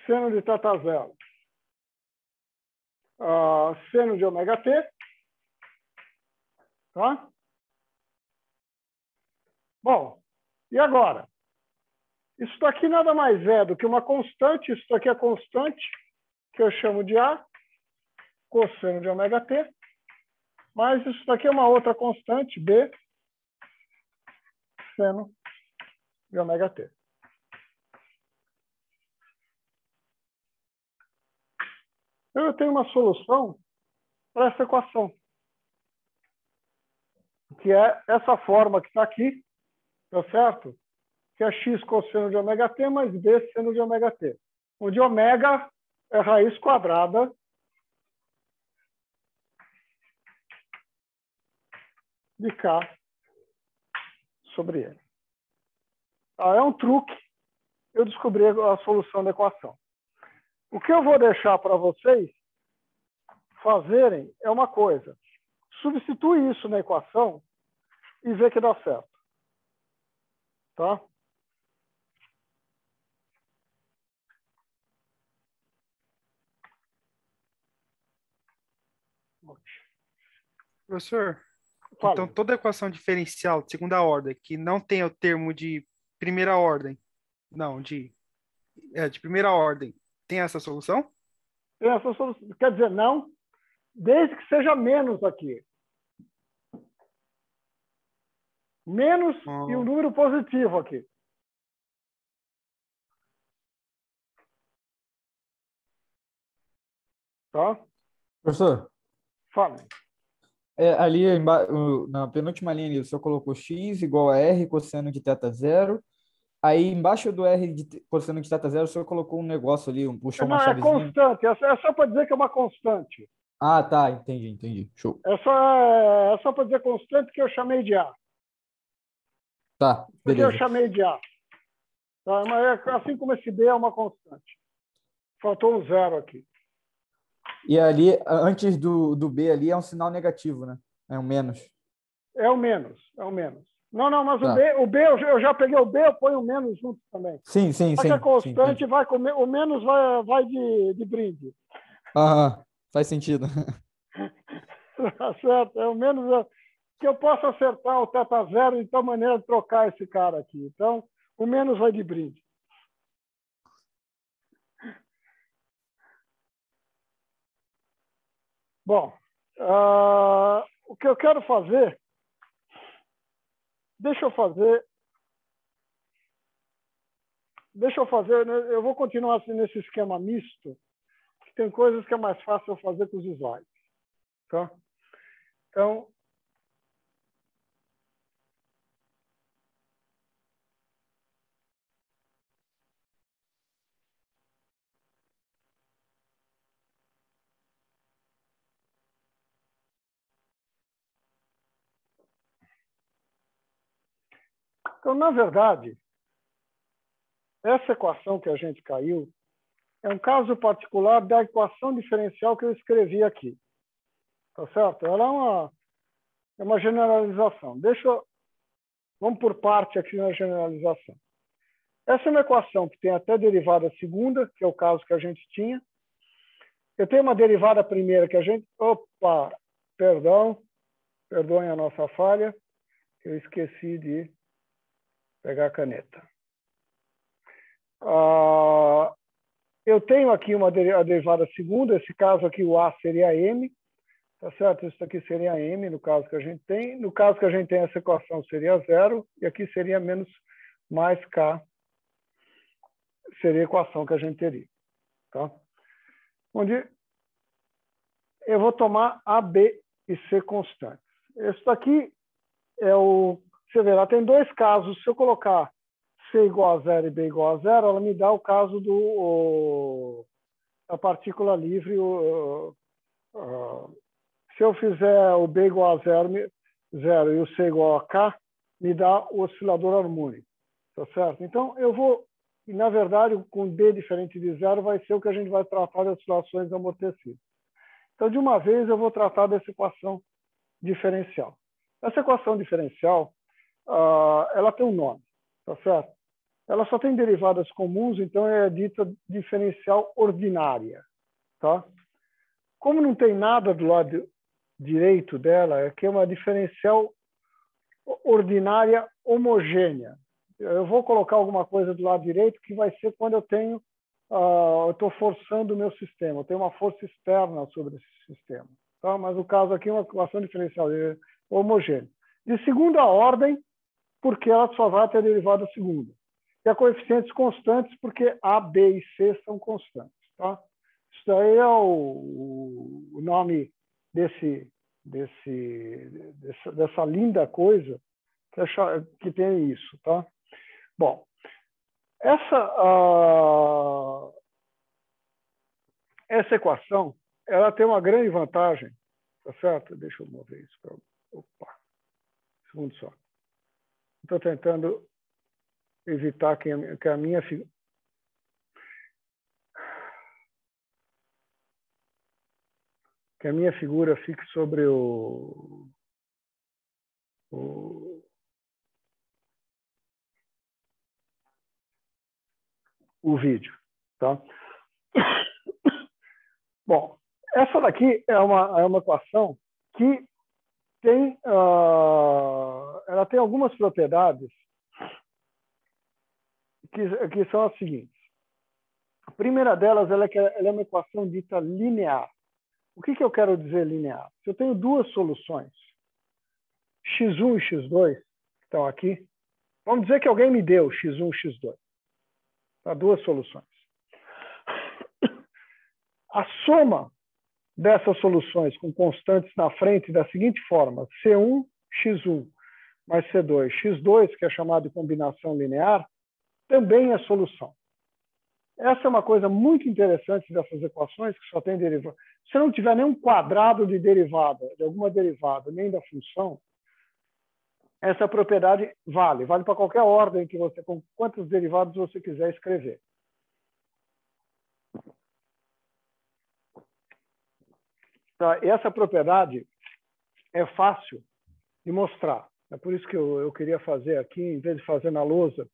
Speaker 1: seno de θ0 seno de ômega t, Tá? Bom, e agora? Isso daqui nada mais é do que uma constante, isso daqui é constante, que eu chamo de A, cosseno de ômega t, mas isso daqui é uma outra constante, B, seno de ômega t. Então, eu tenho uma solução para essa equação, que é essa forma que está aqui, tá certo? Que é x cosseno de ômega t mais b seno de ômega t, onde ômega é raiz quadrada de k sobre L. É um truque, eu descobri a solução da equação. O que eu vou deixar para vocês fazerem é uma coisa. Substitui isso na equação e vê que dá certo. Tá?
Speaker 6: Professor,
Speaker 1: Fala.
Speaker 6: então toda equação diferencial de segunda ordem que não tem o termo de primeira ordem, não, de primeira ordem, tem essa solução?
Speaker 1: Tem essa solução. Quer dizer, não, desde que seja menos aqui. Menos e um número positivo aqui. Tá?
Speaker 8: Professor,
Speaker 1: Fala.
Speaker 8: ali na penúltima linha, ali, o senhor colocou x igual a r cosseno de θ zero. Aí, embaixo do r de cosseno de θ zero, o senhor colocou um negócio ali, puxou uma
Speaker 1: Não, é
Speaker 8: chavezinha.
Speaker 1: constante. É só para dizer que é uma constante.
Speaker 8: Ah, tá. Entendi. Show.
Speaker 1: É só para dizer constante que eu chamei de A.
Speaker 8: Tá,
Speaker 1: Porque eu
Speaker 8: beleza.
Speaker 1: chamei de A. Tá? Mas assim como esse B é uma constante. Faltou um zero aqui.
Speaker 8: E ali, antes do B ali, é um sinal negativo, né? É um menos.
Speaker 1: É o menos. Não, mas
Speaker 8: Tá.
Speaker 1: o B eu já peguei o B, eu ponho o menos junto também.
Speaker 8: Sim.
Speaker 1: Só que a constante vai comer, o menos vai de brinde.
Speaker 8: Aham, faz sentido.
Speaker 1: Tá certo? É o menos que eu posso acertar o θ zero de tal maneira de trocar esse cara aqui. Então, o menos vai de brinde. Bom, o que eu quero fazer, deixa eu fazer, eu vou continuar assim nesse esquema misto, que tem coisas que é mais fácil eu fazer com os slides. Tá? Então, na verdade, essa equação que a gente caiu é um caso particular da equação diferencial que eu escrevi aqui. Tá certo? Ela é uma generalização. Vamos por parte aqui na generalização. Essa é uma equação que tem até derivada segunda, que é o caso que a gente tinha. Eu tenho uma derivada primeira que a gente... Opa! Perdoem a nossa falha. Eu esqueci de pegar a caneta. Eu tenho aqui a derivada segunda, esse caso aqui o A seria M, tá certo? Isso aqui seria M, no caso que a gente tem. No caso que a gente tem, essa equação seria zero, e aqui seria menos mais K, seria a equação que a gente teria. Tá? Onde eu vou tomar A, B e C constantes. Esse daqui é o... Você verá, tem dois casos. Se eu colocar C igual a zero e B igual a zero, ela me dá o caso da partícula livre. Se eu fizer o B igual a zero e o C igual a K, me dá o oscilador harmônico. Tá certo? Então, eu vou... E, na verdade, com B diferente de zero, vai ser o que a gente vai tratar de oscilações amortecidas. Então, de uma vez, eu vou tratar dessa equação diferencial. Essa equação diferencial, ela tem um nome, tá certo? Ela só tem derivadas comuns, então é dita diferencial ordinária, tá? Como não tem nada do lado direito dela é que é uma diferencial ordinária homogênea. Eu vou colocar alguma coisa do lado direito que vai ser quando eu tenho, eu estou forçando o meu sistema, eu tenho uma força externa sobre esse sistema. Tá? Mas o caso aqui é uma equação diferencial homogênea. De segunda ordem, porque ela só vai ter derivada segunda. E a coeficientes constantes, porque A, B e C são constantes. Tá? Isso daí é o nome dessa linda coisa que tem isso. Tá? Bom, essa equação ela tem uma grande vantagem, tá certo? Deixa eu mover isso para. Opa, um segundo só. Estou tentando evitar que a minha figura fique sobre o vídeo, tá? Bom, essa daqui é uma equação que tem, ela tem algumas propriedades que são as seguintes. A primeira delas ela é uma equação dita linear. O que eu quero dizer linear? Se eu tenho duas soluções, x1 e x2, que estão aqui, vamos dizer que alguém me deu x1 e x2. Tá? Duas soluções. A soma dessas soluções com constantes na frente da seguinte forma: C1, x1 mais C2, x2, que é chamado de combinação linear, também é solução. Essa é uma coisa muito interessante dessas equações, que só tem derivada. Se não tiver nenhum quadrado de derivada, de alguma derivada, nem da função, essa propriedade vale para qualquer ordem que você, com quantos derivados você quiser escrever. Tá? E essa propriedade é fácil de mostrar. É por isso que eu queria fazer aqui, em vez de fazer na lousa,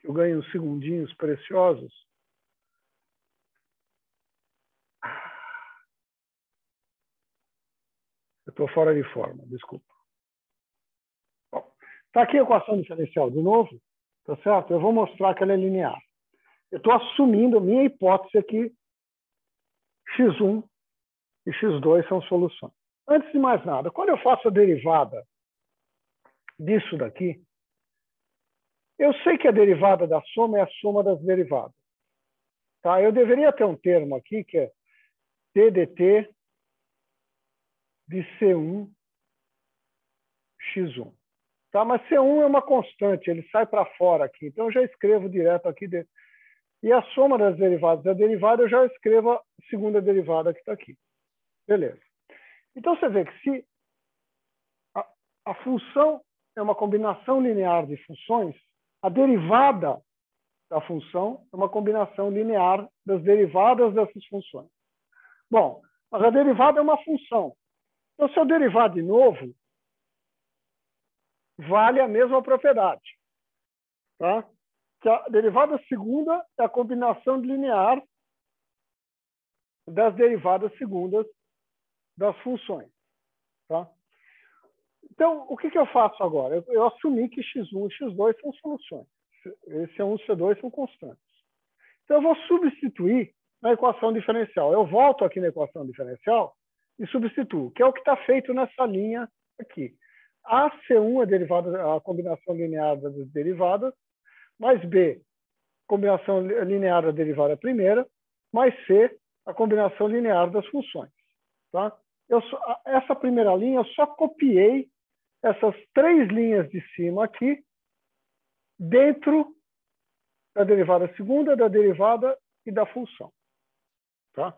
Speaker 1: eu ganho uns segundinhos preciosos. Eu estou fora de forma, desculpa. Está aqui a equação diferencial de novo, tá certo? Eu vou mostrar que ela é linear. Eu estou assumindo, a minha hipótese é que x1 e x2 são soluções. Antes de mais nada, quando eu faço a derivada disso daqui, eu sei que a derivada da soma é a soma das derivadas. Tá? Eu deveria ter um termo aqui que é t dt de C1 x1. Tá? Mas C1 é uma constante, ele sai para fora aqui. Então, eu já escrevo direto aqui. E a soma das derivadas da derivada, eu já escrevo a segunda derivada que está aqui. Beleza. Então, você vê que se a função é uma combinação linear de funções, a derivada da função é uma combinação linear das derivadas dessas funções. Bom, mas a derivada é uma função. Então, se eu derivar de novo, vale a mesma propriedade. Tá? Que a derivada segunda é a combinação linear das derivadas segundas das funções. Tá? Então, o que eu faço agora? Eu assumi que x1 e x2 são soluções. C1 e C2 são constantes. Então, eu vou substituir na equação diferencial. Eu volto aqui na equação diferencial e substituo, que é o que está feito nessa linha aqui. A C1 é a combinação linear das derivadas, mais B, combinação linear da derivada primeira, mais C, a combinação linear das funções. Tá? Essa primeira linha, eu só copiei essas três linhas de cima aqui, dentro da derivada segunda, da derivada e da função. Tá?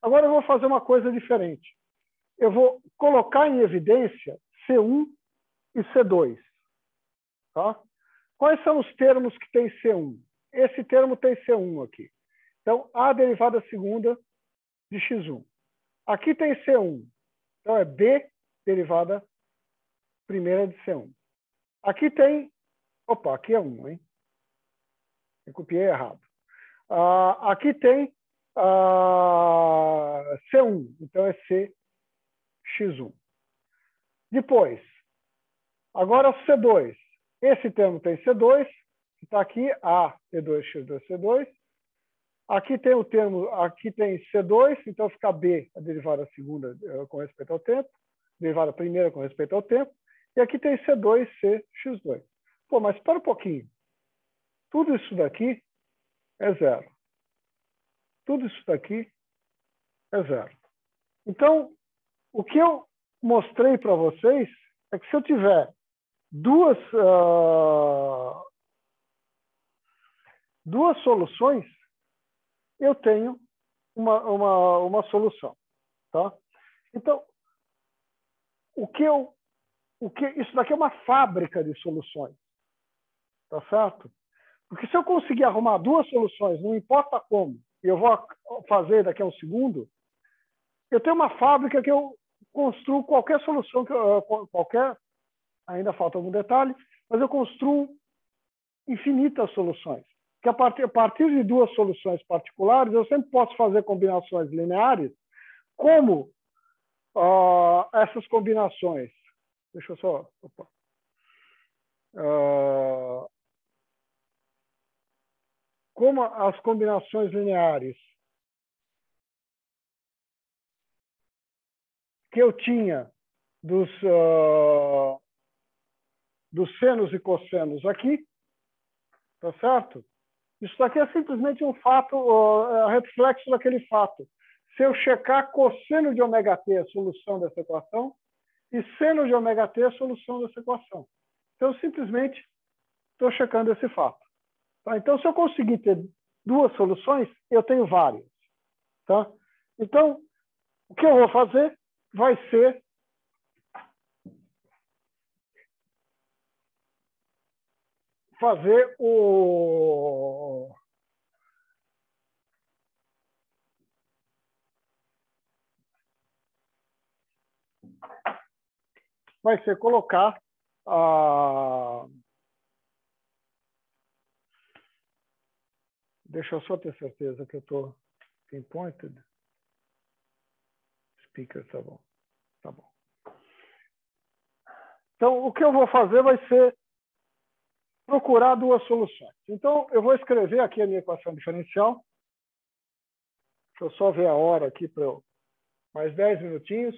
Speaker 1: Agora eu vou fazer uma coisa diferente. Eu vou colocar em evidência C1 e C2. Tá? Quais são os termos que tem C1? Esse termo tem C1 aqui. Então, A derivada segunda de x1. Aqui tem C1. Então, é B derivada primeira de C1. Aqui tem... Opa, aqui é 1, hein? Eu copiei errado. Aqui tem C1. Então, é C x1. Depois, agora C2. Esse termo tem C2, que está aqui, A, P2, X2, C2. Aqui tem o termo, aqui tem C2, então fica B, a derivada segunda com respeito ao tempo, derivada primeira com respeito ao tempo, e aqui tem C2, C, X2. Pô, mas espera um pouquinho. Tudo isso daqui é zero. Tudo isso daqui é zero. Então, o que eu mostrei para vocês é que se eu tiver duas soluções, eu tenho uma solução. Tá? Então, isso daqui é uma fábrica de soluções. Tá certo? Porque se eu conseguir arrumar duas soluções, não importa como, e eu vou fazer daqui a um segundo, eu tenho uma fábrica que eu construo qualquer solução, ainda falta algum detalhe, mas eu construo infinitas soluções. Que a partir de duas soluções particulares, eu sempre posso fazer combinações lineares, como essas combinações. Deixa eu só... como as combinações lineares que eu tinha dos senos e cossenos aqui, tá certo? Isso daqui é simplesmente um fato, reflexo daquele fato. Se eu checar cosseno de ômega t a solução dessa equação e seno de ômega t a solução dessa equação. Então, eu simplesmente estou checando esse fato. Tá? Então, se eu conseguir ter duas soluções, eu tenho várias. Tá? Então, o que eu vou fazer vai ser fazer o... vai ser colocar a... Deixa eu só ter certeza que eu estou pinpointed. Speaker, tá bom. Tá bom. Então, o que eu vou fazer vai ser procurar duas soluções. Então, eu vou escrever aqui a minha equação diferencial. Deixa eu só ver a hora aqui para eu... Mais 10 minutinhos.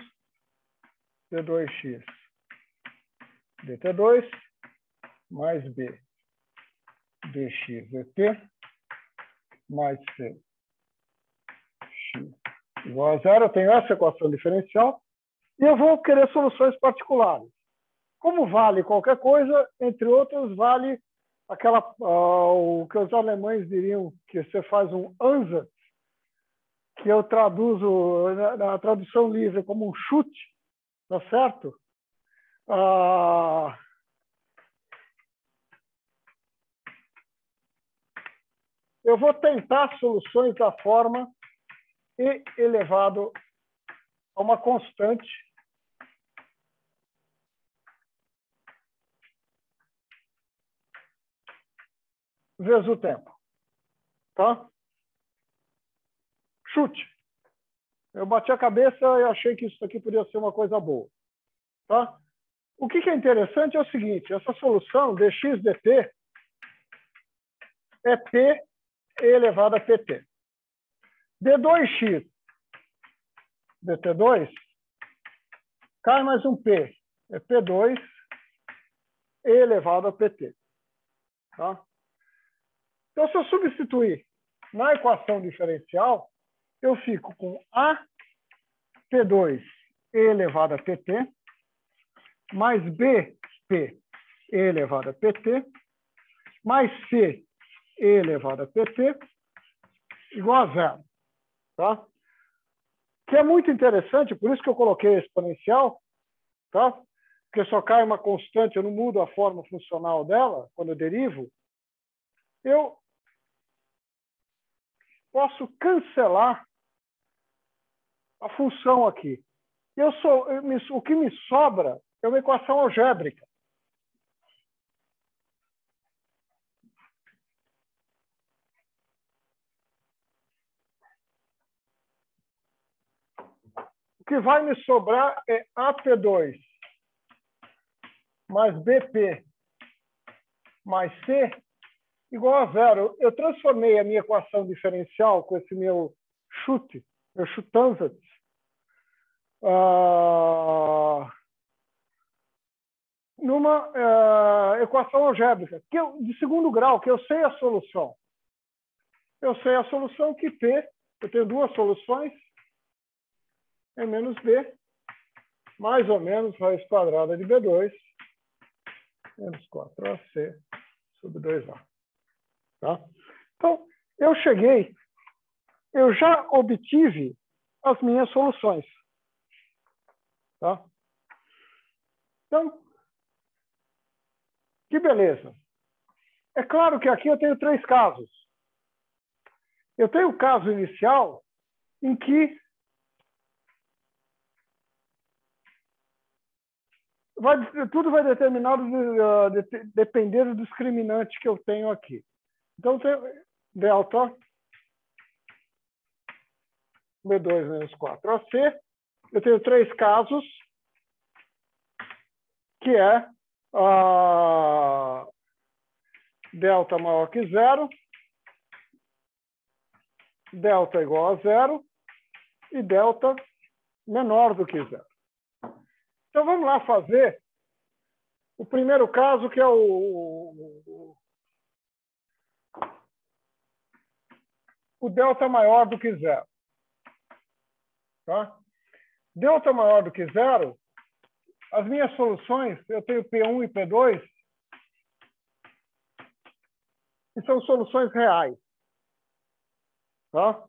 Speaker 1: D2x dt2 mais b dx dt mais c x igual a zero. Eu tenho essa equação diferencial e eu vou querer soluções particulares. Como vale qualquer coisa, entre outras, vale o que os alemães diriam que você faz um Ansatz, que eu traduzo na tradução livre como um chute, tá certo? Eu vou tentar soluções da forma e elevado a uma constante vezes o tempo. Tá? Chute. Eu bati a cabeça e achei que isso aqui podia ser uma coisa boa. Tá? O que é interessante é o seguinte, essa solução dx dt é p elevado a pt. D2x dt2 cai mais um p, é p2 elevado a pt. Tá? Então, se eu substituir na equação diferencial, eu fico com a p2 elevado a pt mais bp elevado a pt mais c elevado a pt igual a zero. Tá? Que é muito interessante, por isso que eu coloquei a exponencial, tá? Porque só cai uma constante, eu não mudo a forma funcional dela quando eu derivo. Eu posso cancelar a função aqui. O que me sobra é uma equação algébrica. O que vai me sobrar é AP2 mais BP mais C igual a zero. Eu transformei a minha equação diferencial com esse meu chutanzas, numa equação algébrica de segundo grau, que eu sei a solução. Eu sei a solução que P, eu tenho duas soluções, E menos B, mais ou menos raiz quadrada de B2, menos 4AC sobre 2A. Tá? Então, eu já obtive as minhas soluções. Tá? Então, que beleza. É claro que aqui eu tenho três casos. Eu tenho o caso inicial em que tudo vai depender do discriminante que eu tenho aqui. Então, eu tenho delta B2 menos 4AC. Eu tenho três casos, que é delta maior que zero, delta igual a zero e delta menor do que zero. Então, vamos lá fazer o primeiro caso, que é o delta maior do que zero. Tá? Delta maior do que zero, as minhas soluções, eu tenho P1 e P2, que são soluções reais. Tá?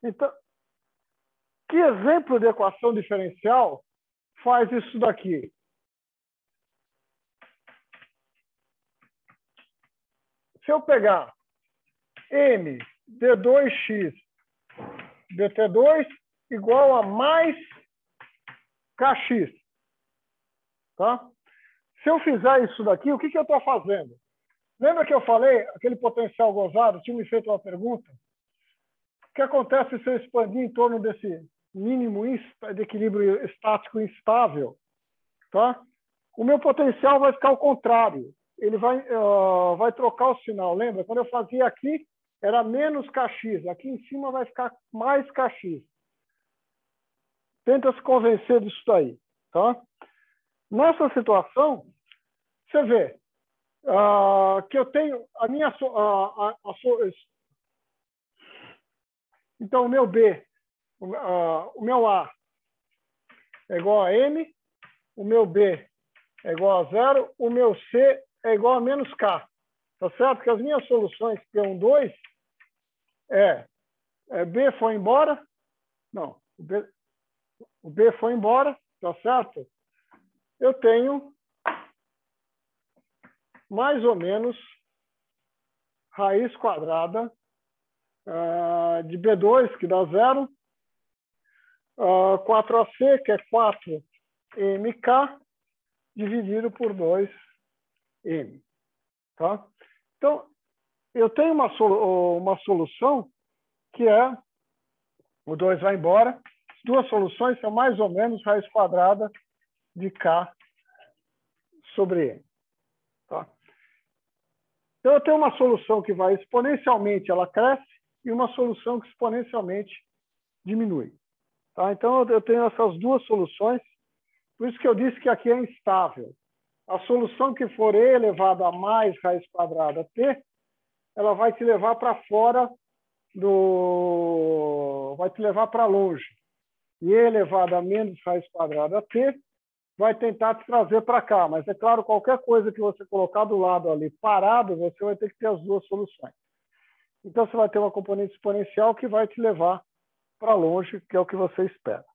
Speaker 1: Então, que exemplo de equação diferencial faz isso daqui? Se eu pegar M D2x dt2 igual a mais kx, tá? Se eu fizer isso daqui, o que eu estou fazendo? Lembra que eu falei, aquele potencial gozado, tinha me feito uma pergunta? O que acontece se eu expandir em torno desse mínimo de equilíbrio estático instável? Tá? O meu potencial vai ficar ao contrário. Ele vai trocar o sinal. Lembra? Quando eu fazia aqui, era menos kx. Aqui em cima vai ficar mais kx. Tenta se convencer disso daí. Tá? Nessa situação, você vê que eu tenho a minha... Então, o meu B, o meu A é igual a M, o meu B é igual a zero, o meu C é igual a menos K. Tá certo? Que as minhas soluções P1, 2 B foi embora. Não, o B foi embora, tá certo? Eu tenho mais ou menos raiz quadrada de B2, que dá zero, 4AC, que é 4MK, dividido por 2M. Tá? Então, eu tenho uma solução que é, o 2 vai embora, as duas soluções são mais ou menos raiz quadrada de K sobre M. Tá? Então, eu tenho uma solução que vai exponencialmente, ela cresce, e uma solução que exponencialmente diminui. Tá? Então, eu tenho essas duas soluções, por isso que eu disse que aqui é instável. A solução que for E elevado a mais raiz quadrada T, ela vai te levar para fora vai te levar para longe. E E elevado a menos raiz quadrada T vai tentar te trazer para cá. Mas, é claro, qualquer coisa que você colocar do lado ali parado, você vai ter que ter as duas soluções. Então, você vai ter uma componente exponencial que vai te levar para longe, que é o que você espera.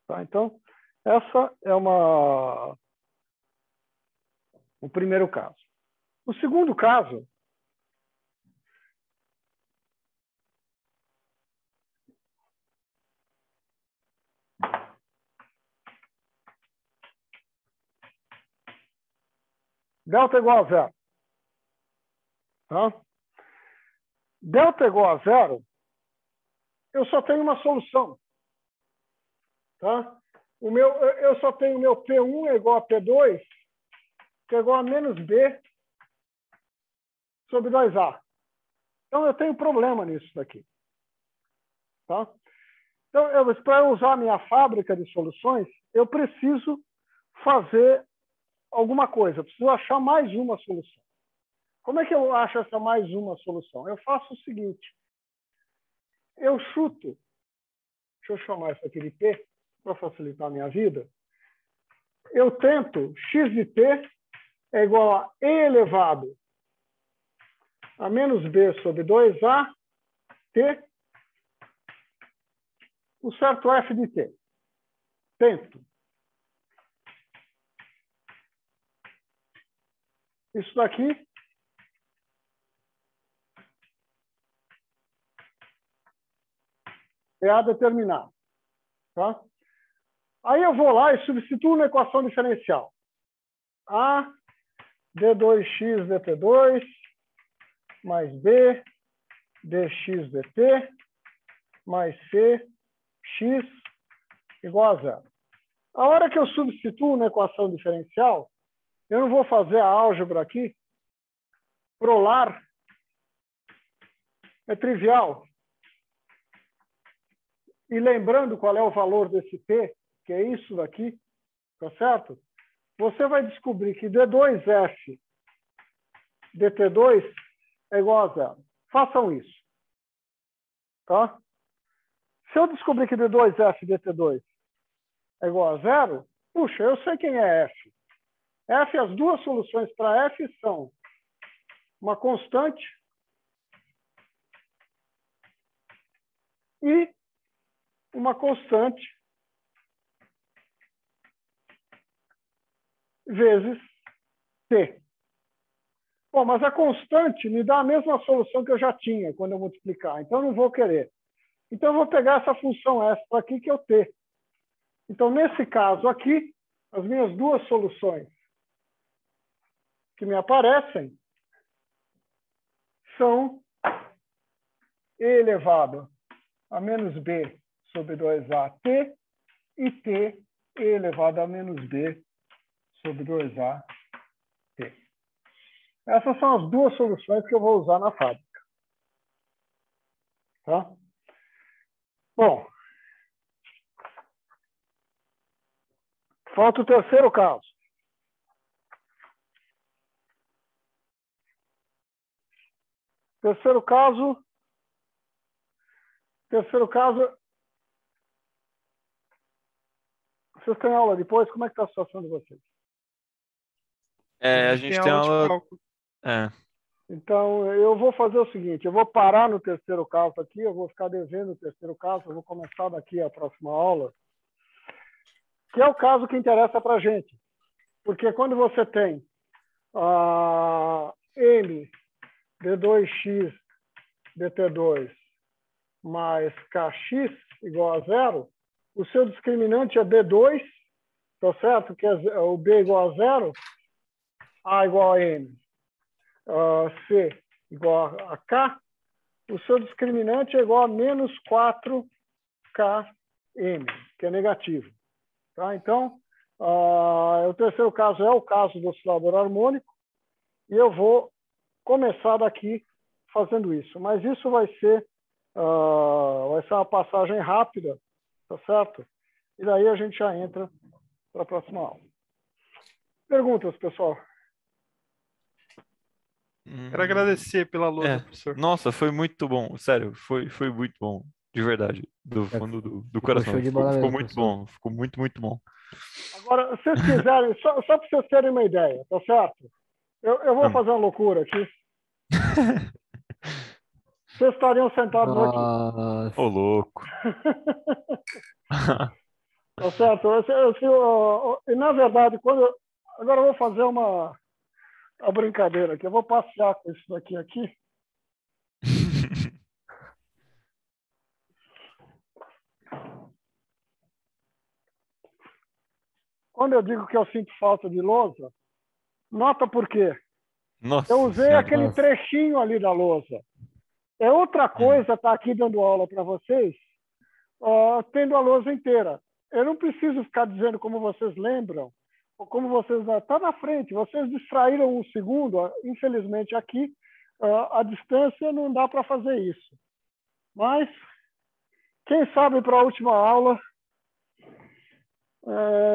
Speaker 1: Tá? Então, essa é o primeiro caso. O segundo caso delta igual a zero. Tá? Delta igual a zero, eu só tenho uma solução. Tá? Eu só tenho o meu P1 igual a P2 que é igual a menos B sobre 2A. Então, eu tenho problema nisso daqui. Tá? Então, para eu usar a minha fábrica de soluções, eu preciso fazer alguma coisa. Eu preciso achar mais uma solução. Como é que eu acho essa mais uma solução? Eu faço o seguinte. Eu chuto. Deixa eu chamar isso aqui de P, para facilitar a minha vida. Eu tento x de t é igual a e elevado a menos b sobre 2a t, o certo f de t. Tento. Isso daqui é a determinada. Tá? Aí eu vou lá e substituo na equação diferencial. A d2x dt2 mais b dx dt mais c x igual a zero. A hora que eu substituo na equação diferencial, eu não vou fazer a álgebra aqui. Prolar é trivial. E lembrando qual é o valor desse t, que é isso daqui, tá certo? Você vai descobrir que d2f dt2 é igual a zero. Façam isso. Tá? Se eu descobrir que d2f dt2 é igual a zero, puxa, eu sei quem é f. F, as duas soluções para f são uma constante e uma constante vezes t. Bom, mas a constante me dá a mesma solução que eu já tinha quando eu multiplicar, então eu não vou querer. Então eu vou pegar essa função extra aqui, que é o t. Então, nesse caso aqui, as minhas duas soluções que me aparecem são e elevado a menos b sobre 2at e t e elevado a menos b sobre 2at. Essas são as duas soluções que eu vou usar na fábrica. Tá? Bom, falta o terceiro caso. Terceiro caso, vocês têm aula depois? Como é que está a situação de vocês?
Speaker 5: A gente tem aula...
Speaker 6: cálculo.
Speaker 1: Então, eu vou fazer o seguinte, eu vou parar no terceiro caso aqui, eu vou ficar devendo o terceiro caso, eu vou começar daqui a próxima aula, que é o caso que interessa para a gente. Porque quando você tem m d2x dt2 mais kx igual a zero, o seu discriminante é b2, tá certo? Que é o b igual a zero, a igual a m, c igual a k, o seu discriminante é igual a menos 4km, que é negativo. Tá? Então, o terceiro caso é o caso do oscilador harmônico, e eu vou começar daqui fazendo isso. Mas isso vai ser uma passagem rápida, tá certo? E daí a gente já entra para a próxima aula. Perguntas, pessoal?
Speaker 6: Quero agradecer pela lousa, professor.
Speaker 5: Nossa, foi muito bom. Sério, foi muito bom. De verdade. Do fundo do coração.
Speaker 4: Show de bola
Speaker 5: Ficou
Speaker 4: mesmo,
Speaker 5: muito
Speaker 4: professor.
Speaker 5: bom. Ficou muito, muito bom.
Speaker 1: Agora, se vocês quiserem, só para vocês terem uma ideia, tá certo? Eu vou fazer uma loucura aqui. Vocês estariam sentados aqui.
Speaker 5: Ô, louco.
Speaker 1: Tá certo? E, na verdade, agora eu vou fazer uma brincadeira aqui. Eu vou passear com isso daqui aqui. Quando eu digo que eu sinto falta de lousa, nota por quê?
Speaker 5: Nossa
Speaker 1: Eu usei
Speaker 5: Senhora.
Speaker 1: aquele trechinho ali da lousa. É outra coisa estar aqui dando aula para vocês, tendo a lousa inteira. Eu não preciso ficar dizendo, como vocês lembram, como vocês está na frente, vocês distraíram um segundo, infelizmente aqui a distância não dá para fazer isso. Mas quem sabe para a última aula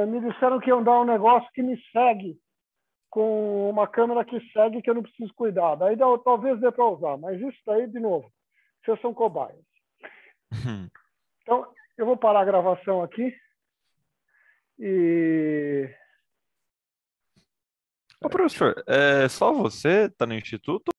Speaker 1: me disseram que iam dar um negócio que me segue, com uma câmera que segue, que eu não preciso cuidar. Daí talvez dê para usar, mas isso daí, de novo, vocês são cobaias. Então, eu vou parar a gravação aqui.
Speaker 5: Ô, professor, só você está no instituto